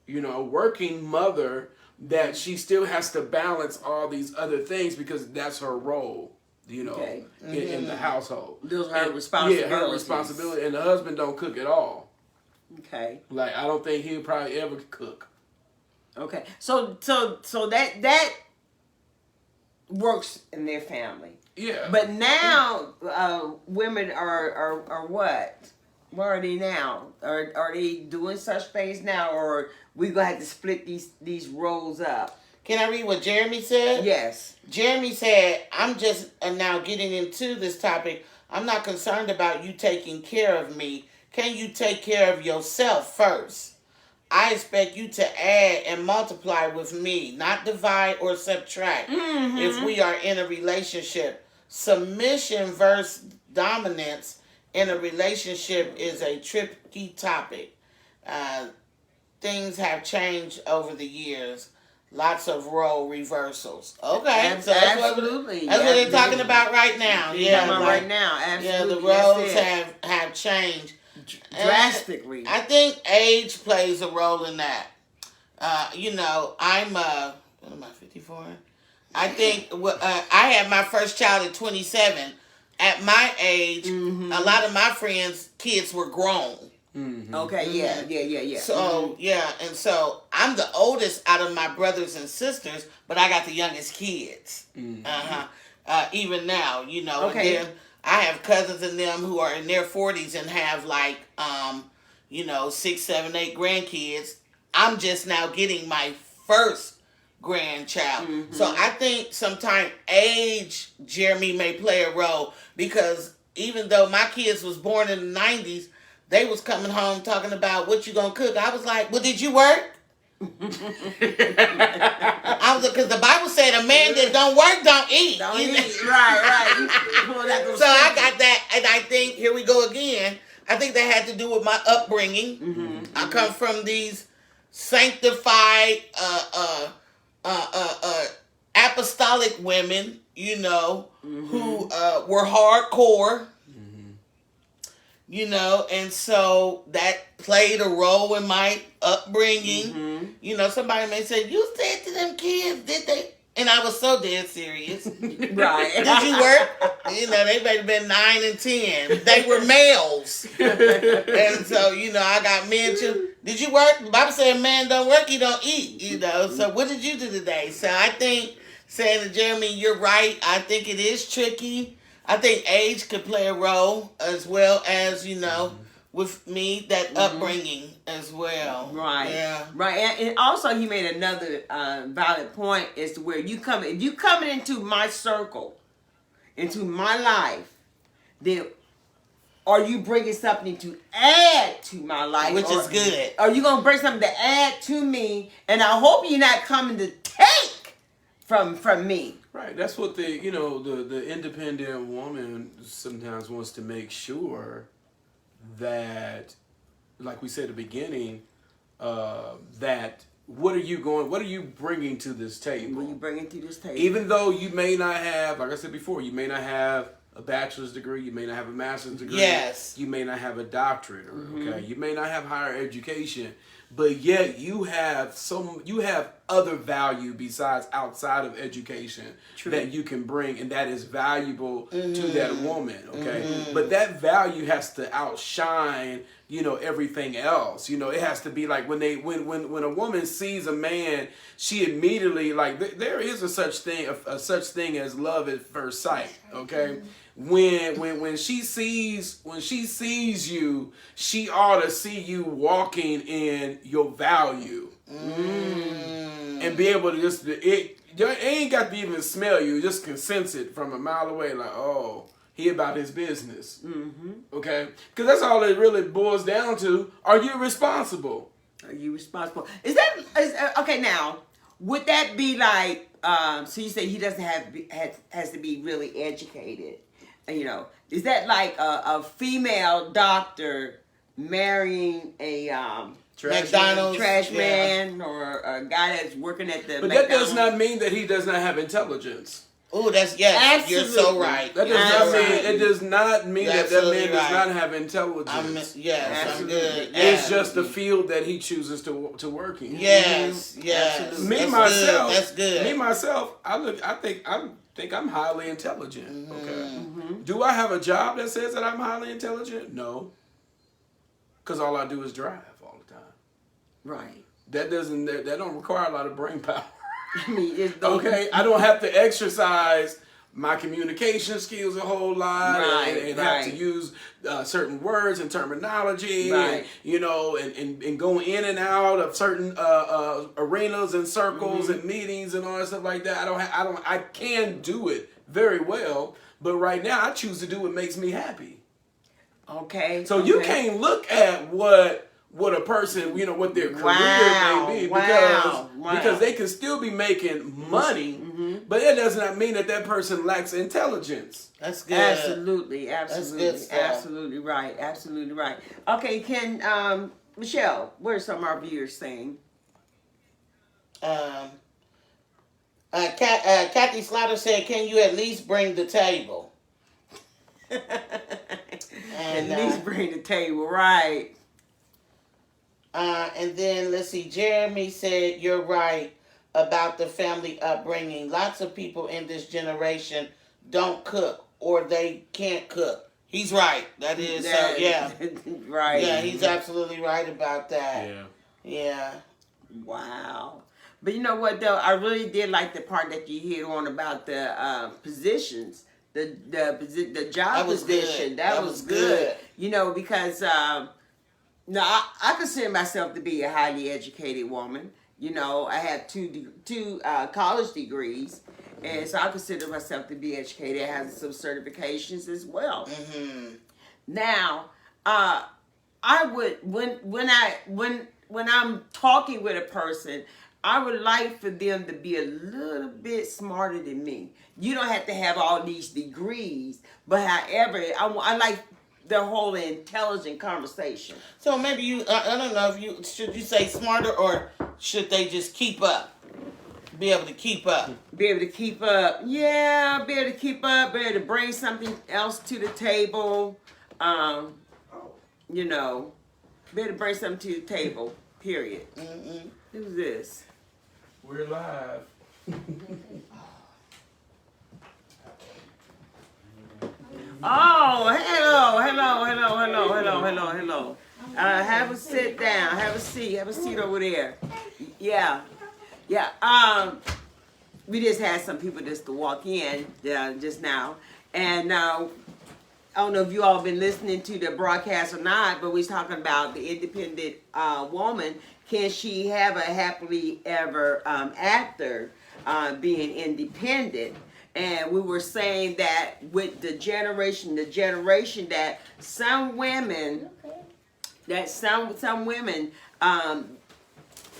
a working mother, that she still has to balance all these other things because that's her role, Okay. in the household. Those are her responsibilities. Yeah, her responsibility. And the husband don't cook at all. Okay. Like, I don't think he'll probably ever cook. Okay. So that works in their family. Yeah. But now women are what? Where are they now? Are they doing such things now, or we gonna have to split these roles up? Can I read what Jeremy said? Yes. Jeremy said, I'm just now getting into this topic. I'm not concerned about you taking care of me. Can you take care of yourself first? I expect you to add and multiply with me, not divide or subtract. If we are in a relationship, submission versus dominance in a relationship is a tricky topic. Things have changed over the years. Lots of role reversals. Okay, so absolutely. That's what they're talking about right now. Yeah, talking about right now. Absolutely. Yeah, the roles have changed drastically. I think age plays a role in that. I'm what am I, 54? I think I had my first child at 27. At my age, a lot of my friends' kids were grown. Okay, yeah. So, and so I'm the oldest out of my brothers and sisters, but I got the youngest kids. Even now, Okay. and then I have cousins in them who are in their 40s and have 6, 7, 8 grandkids. I'm just now getting my first grandchild. So I think sometimes age, Jeremy, may play a role, because even though my kids was born in the 90s, they was coming home talking about what you gonna cook. I was like, well, did you work? Because the Bible said a man that don't work don't eat. Don't eat. Right. So I got that, and I think, here we go again, I think that had to do with my upbringing. I come from these sanctified, apostolic women, who were hardcore. And so that played a role in my upbringing. Somebody may say, you said to them kids, did they? And I was so dead serious. Right. Did you work? They might have been 9 and 10. They were males. And so, I got men too. Did you work? The Bible said man don't work, he don't eat, So what did you do today? So I think, saying to Jeremy, you're right. I think it is tricky. I think age could play a role, as well as, with me, that upbringing as well. Right. Yeah. Right. And also he made another valid point as to where if you coming into my circle, into my life, then are you bringing something to add to my life? Which is good. Are you going to bring something to add to me? And I hope you're not coming to take from me. Right, that's what the independent woman sometimes wants to make sure that, like we said at the beginning, that what are you bringing to this table? What are you bringing to this table? Even though you may not have, like I said before, you may not have a bachelor's degree, you may not have a master's degree, yes, you may not have a doctorate, okay, you may not have higher education, but yet you have other value besides outside of education. True. That you can bring, and that is valuable to that woman, okay? But that value has to outshine, everything else. It has to be like when a woman sees a man, she immediately, like, there is a such thing as love at first sight, okay? when she sees you, she ought to see you walking in your value. And be able to just it ain't got to even smell you, just can sense it from a mile away, like, oh, he about his business. Okay, because that's all it really boils down to. Are you responsible? Are you responsible? Is okay? Now, would that be like? So you say he doesn't has to be really educated. You know, is that like a female doctor marrying a McDonald's trash man or a guy that's working at the? But McDonald's? that does not mean that he does not have intelligence. Oh, that's yes. Absolutely. You're so right. That does not mean it does not mean that man does not have intelligence. I'm good. It's just the field that he chooses to work in. Yes. Me that's myself, good. That's good. Me myself, I think I'm highly intelligent. Okay. Do I have a job that says that I'm highly intelligent? No. Because all I do is drive all the time. Right. That don't require a lot of brain power. I mean, okay, I don't have to exercise my communication skills a whole lot, and have to use certain words and terminology, and, and go in and out of certain arenas and circles and meetings and all that stuff like that. I can do it very well, but right now I choose to do what makes me happy. Okay. So you can't look at what a person, what their career may be, because they can still be making money, but that does not mean that person lacks intelligence. That's good. Absolutely. That's good stuff. Absolutely right. Okay, can Michelle, what are some of our viewers saying? Kathy Slaughter said, "Can you at least bring the table?" At least bring the table, right? And then let's see. Jeremy said, "You're right about the family upbringing. Lots of people in this generation don't cook or they can't cook." He's right. That is, right. Yeah, he's absolutely right about that. Yeah. Wow. But you know what though? I really did like the part that you hit on about the positions, the job position. That was good. Because. No, I consider myself to be a highly educated woman. I have two college degrees, and so I consider myself to be educated. I have some certifications as well. Now, I would when I'm talking with a person, I would like for them to be a little bit smarter than me. You don't have to have all these degrees, but however, I like the whole intelligent conversation. So maybe I don't know if should you say smarter or should they just keep up? Be able to keep up. Be able to keep up. Yeah, be able to keep up. Be able to bring something else to the table. Be able to bring something to the table. Period. Who's this? We're live. Oh, hello. Have a sit down. Have a seat over there. Yeah. We just had some people just to walk in just now, and I don't know if you all been listening to the broadcast or not, but we're talking about the independent woman. Can she have a happily ever after being independent? And we were saying that with the generation that some women,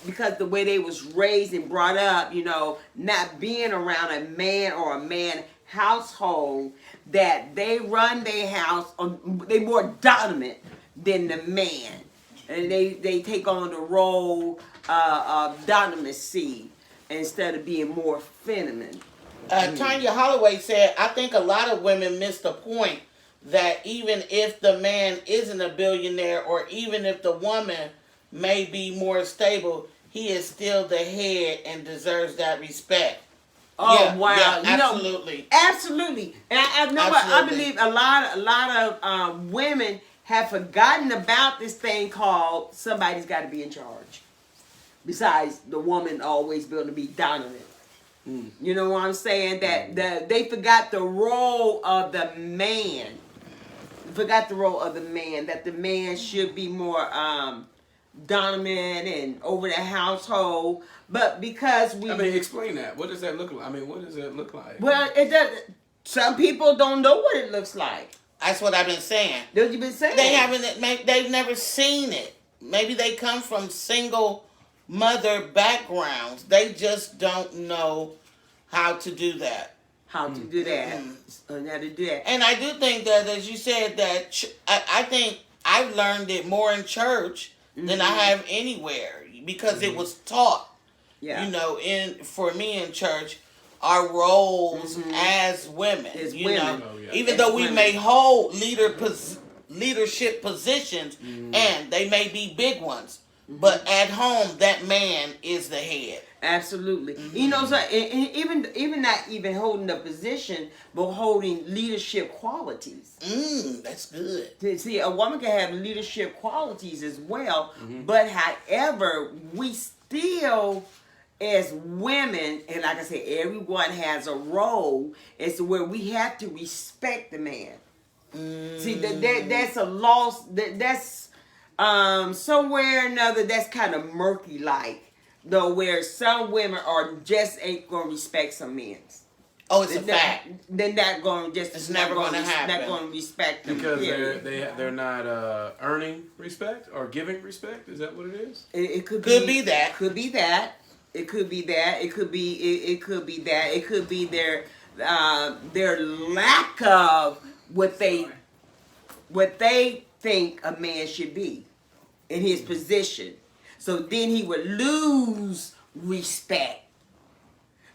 because the way they was raised and brought up, not being around a man or a man household, that they run their house, they more dominant than the man. And they take on the role of dominacy instead of being more feminine. Tanya Holloway said, "I think a lot of women miss the point that even if the man isn't a billionaire or even if the woman may be more stable, he is still the head and deserves that respect." Oh, yeah, wow. Yeah, absolutely. Absolutely. And I know what I believe a lot of women have forgotten about this thing called somebody's got to be in charge. Besides the woman always being to be dominant. You know what I'm saying? That they forgot the role of the man. Forgot the role of the man. That the man should be more dominant and over the household. But because we, I mean, explain that. What does that look like? I mean, what does that look like? well, it does. Some people don't know what it looks like. That's what I've been saying. That's what you've been saying. They've never seen it. Maybe they come from single mother backgrounds. They just don't know how to do that. How to do that. How to do that. And I do think that, as you said, that I think I've learned it more in church than I have anywhere because it was taught. Yeah. You know, for me in church, our roles as women. As you women. know, Oh, yeah. even As though we women. may hold leadership positions, and they may be big ones, but at home, that man is the head. Absolutely. You know, so even not even holding a position, but holding leadership qualities. That's good. See, a woman can have leadership qualities as well, but however, we still, as women, and like I said, everyone has a role as to where we have to respect the man. See, that's a loss. That's somewhere or another. That's kind of murky, like though, where some women are just ain't gonna respect some men. Oh, it's a fact. They're not gonna just. It's never gonna happen. Not gonna respect them Because period. they're not earning respect or giving respect. Is that what it is? It could be that. Could be that. It could be that. It could be. It could be that. It could be their lack of what they think a man should be in his position. So then he would lose respect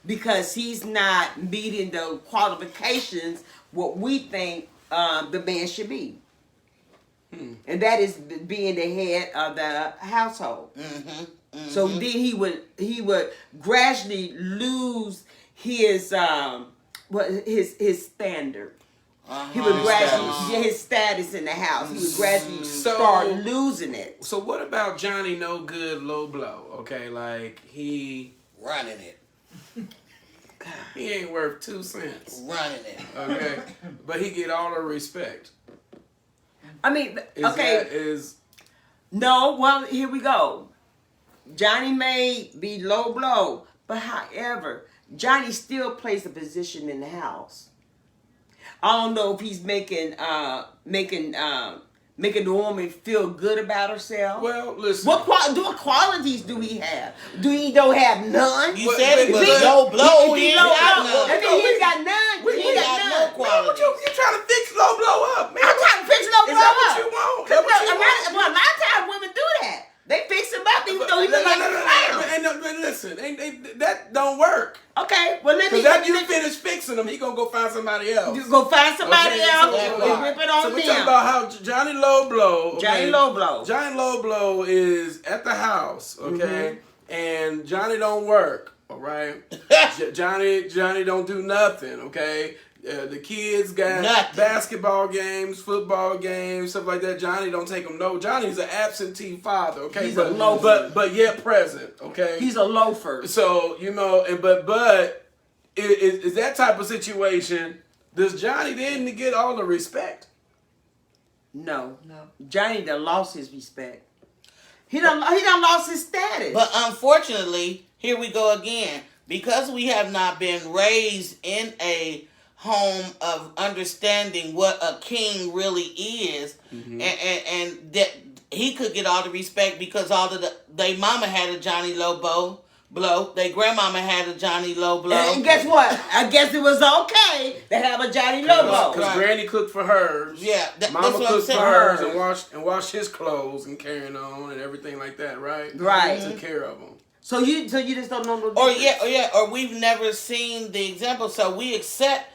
because he's not meeting the qualifications what we think the man should be. And that is being the head of the household. So then he would gradually lose his standard. He would gradually get his status in the house. He would gradually start losing it. So what about Johnny No Good Low Blow? Okay, like he Running it. ain't worth 2 cents. Running it. Okay, but he get all the respect. I mean, Is no. Well, here we go. Johnny may be low blow, but however, Johnny still plays a position in the house. I don't know if he's making the woman feel good about herself. well, listen. What qualities do he have? Do he don't have none? You said it was but- low blow. He He ain't low got blow. none. I mean, he ain't got none. We He ain't got got no none. quality. You trying to fix low blow up, man? I'm trying to fix low Is blow that up. what you want? Is that what you want? Well, a lot of times women do that. They fix him up even though he look like a clown. But listen, that don't work. Okay, well let me. Because after you finish fixing him, he gonna go find somebody else. You go find somebody Okay, else so- and rip it on So them. we talking about how Johnny Low Blow. Okay, Johnny Low Blow. Johnny Low Blow is at the house, okay, and Johnny don't work. All right, Johnny don't do nothing. Okay. The kids got Nothing. basketball games, football games, stuff like that. Johnny don't take them. No, Johnny's an absentee father. Okay, He's a loafer. but yet present. Okay, He's a loafer. so but is that type of situation? Does Johnny then get all the respect? No. Johnny done lost his respect. He done lost his status. But unfortunately, here we go again. Because we have not been raised in a home of understanding what a king really is, and that he could get all the respect because all of they mama had a Johnny Low blow, they grandmama had a Johnny Low blow. and guess what? I guess it was okay to have a Johnny Low blow. Because Granny cooked for hers. Yeah, Mama that's what I'm cooked for saying. hers and washed his clothes and carrying on and everything like that, right? Right. Took care of them. So you just don't know no difference. Or we've never seen the example, so we accept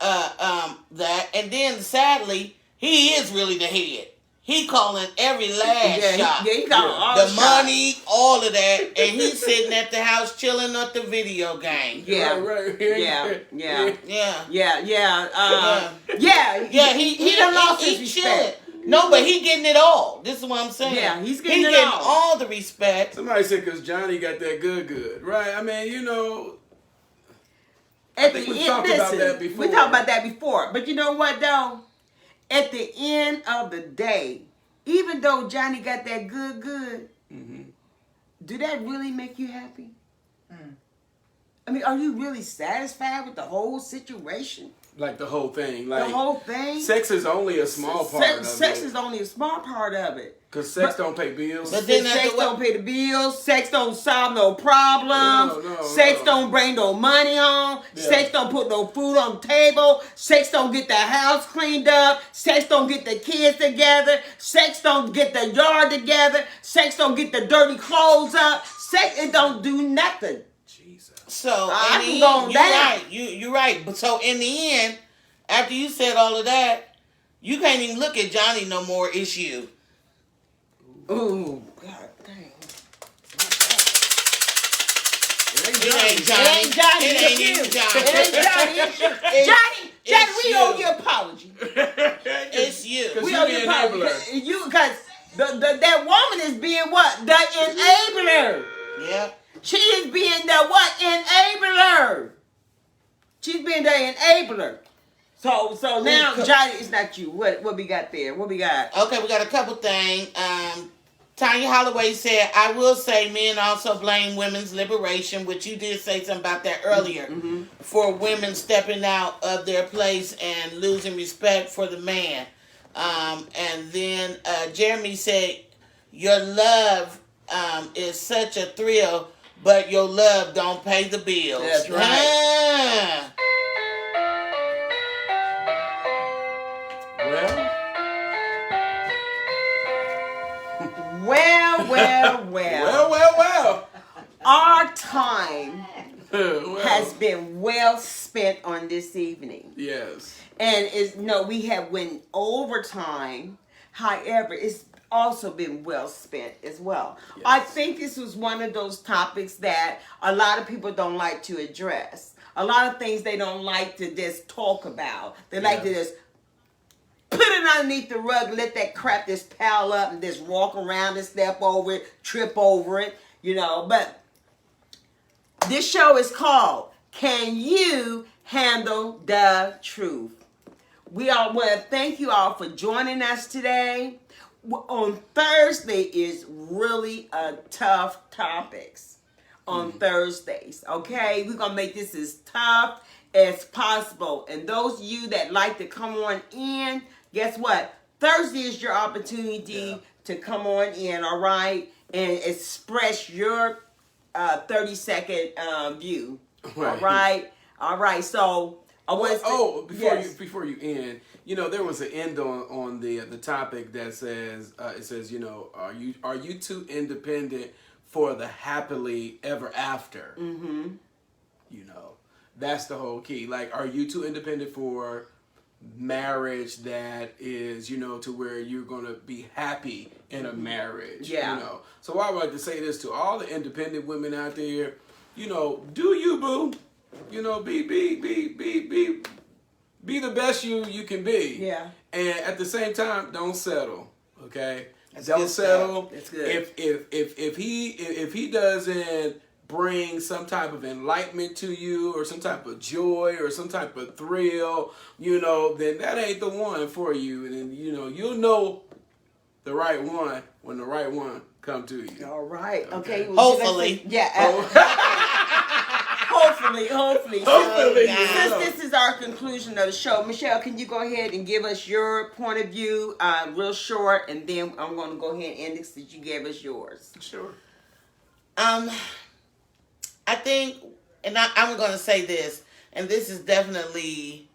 that, and then sadly, he is really the head. He calling every last shot. He calling all the shots. money, all of that, and he's sitting at the house chilling at the video game. Yeah. Right. Yeah. Yeah, he done lost his chilling. respect. No, but he getting it all. This is what I'm saying. Yeah, he's getting it getting all. the respect. Somebody said because Johnny got that good, right? I mean, At think the we end, talked about that before. We talked about that before. But you know what, though? At the end of the day, even though Johnny got that good, do that really make you happy? I mean, are you really satisfied with the whole situation? Like the whole thing. Like The whole thing? Sex is only a small part of it. Sex is only a small part of it. Because sex don't pay bills. But then Sex don't pay the bills. Sex don't solve no problems. Sex don't bring no money home. Yeah. Sex don't put no food on the table. Sex don't get the house cleaned up. Sex don't get the kids together. Sex don't get the yard together. Sex don't get the dirty clothes up. Sex, it don't do nothing. Jesus. So I in can the go end, down. you're right. But so in the end, after you said all of that, you can't even look at Johnny no more. It's you. Ooh, God dang. It ain't Johnny. It ain't Johnny. It ain't It's even you. Johnny. It ain't Johnny. It's you. Johnny, we owe you an apology. It's you. We you owe the you an apology. enabler. You, because that woman is being what? The enabler. Yeah. She is being the what? Enabler. She's being the enabler. So now, Johnny, it's not you. What we got there? What we got? Okay, we got a couple things. Tanya Holloway said, I will say men also blame women's liberation, which you did say something about that earlier, for women stepping out of their place and losing respect for the man. And then Jeremy said, your love is such a thrill, but your love don't pay the bills. That's right. Well. Our time has been well spent on this evening. Yes. And we have went overtime. However, it's also been well spent as well. Yes. I think this was one of those topics that a lot of people don't like to address. A lot of things they don't like to just talk about. They like to just put it underneath the rug, let that crap just pile up and just walk around and step over it, trip over it, But this show is called Can You Handle the Truth? We all want to thank you all for joining us today. On Thursday is really a tough topics on Thursdays, okay? We're going to make this as tough as possible. And those of you that like to come on in, guess what? Thursday is your opportunity to come on in, all right? And express your 30-second view, Right. All right. So I want before you end, there was an end on the topic that says it says, are you too independent for the happily ever after? Mm-hmm. That's the whole key. Like, are you too independent for marriage that is, to where you're going to be happy in a marriage? Yeah. So I would like to say this to all the independent women out there, do you, boo? Be the best you can be. Yeah. And at the same time, don't settle. Okay? That's Don't good settle. stuff. That's good. If he doesn't bring some type of enlightenment to you or some type of joy or some type of thrill, then that ain't the one for you. And you'll know the right one when the right one come to you. All right. Okay. Hopefully. Hopefully. Since God. this is our conclusion of the show, Michelle, can you go ahead and give us your point of view, real short, and then I'm going to go ahead and end it since you gave us yours. Sure. I think, and I'm going to say this, and this is definitely,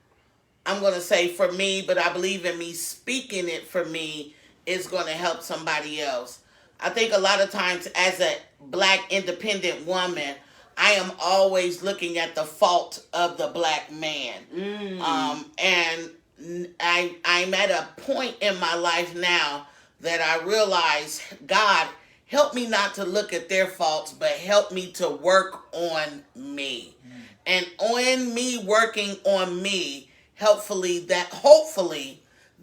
I'm going to say for me, but I believe in me speaking it for me is going to help somebody else. I think a lot of times as a black independent woman, I am always looking at the fault of the black man. And I'm at a point in my life now that I realize, God, help me not to look at their faults, but help me to work on me. And on me working on me, hopefully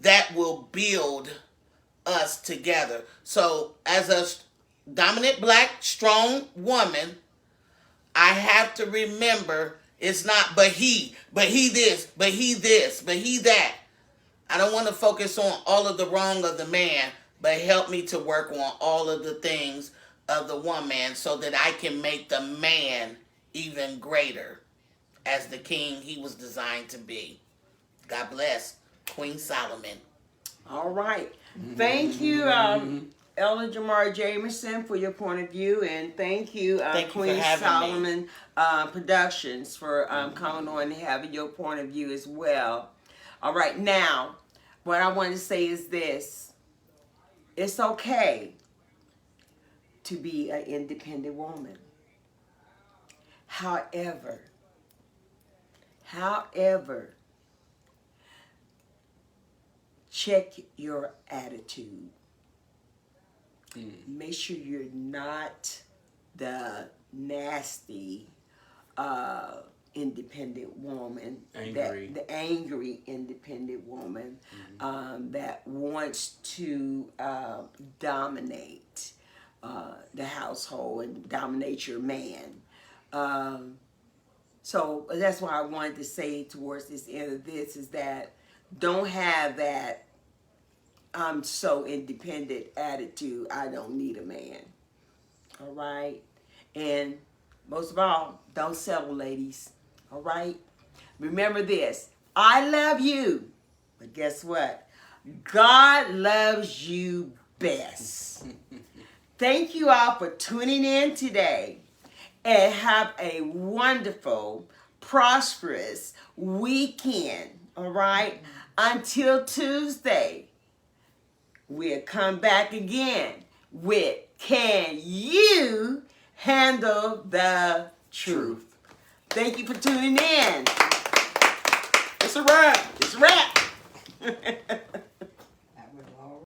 that will build us together. So as a dominant black strong woman, I have to remember It's not, but he this, but he this, but he that. I don't want to focus on all of the wrong of the man, but help me to work on all of the things of the woman so that I can make the man even greater as the king he was designed to be. God bless Queen Solomon. All right. Thank you, Elder Jamar Jameson, for your point of view, and thank you, Thank you for Queen having Solomon Productions, for coming on and having your point of view as well. All right, now, what I want to say is this. It's okay to be an independent woman. However, check your attitude. Make sure you're not the nasty independent woman, the angry independent woman that wants to dominate the household and dominate your man. So that's why I wanted to say towards this end of this is that don't have that I'm so independent attitude. I don't need a man. All right? And most of all, don't settle, ladies. All right? Remember this. I love you. But guess what? God loves you best. Thank you all for tuning in today. And have a wonderful, prosperous weekend. All right? Until Tuesday. We'll come back again with Can You Handle the Truth? Thank you for tuning in. It's a wrap. It's a wrap.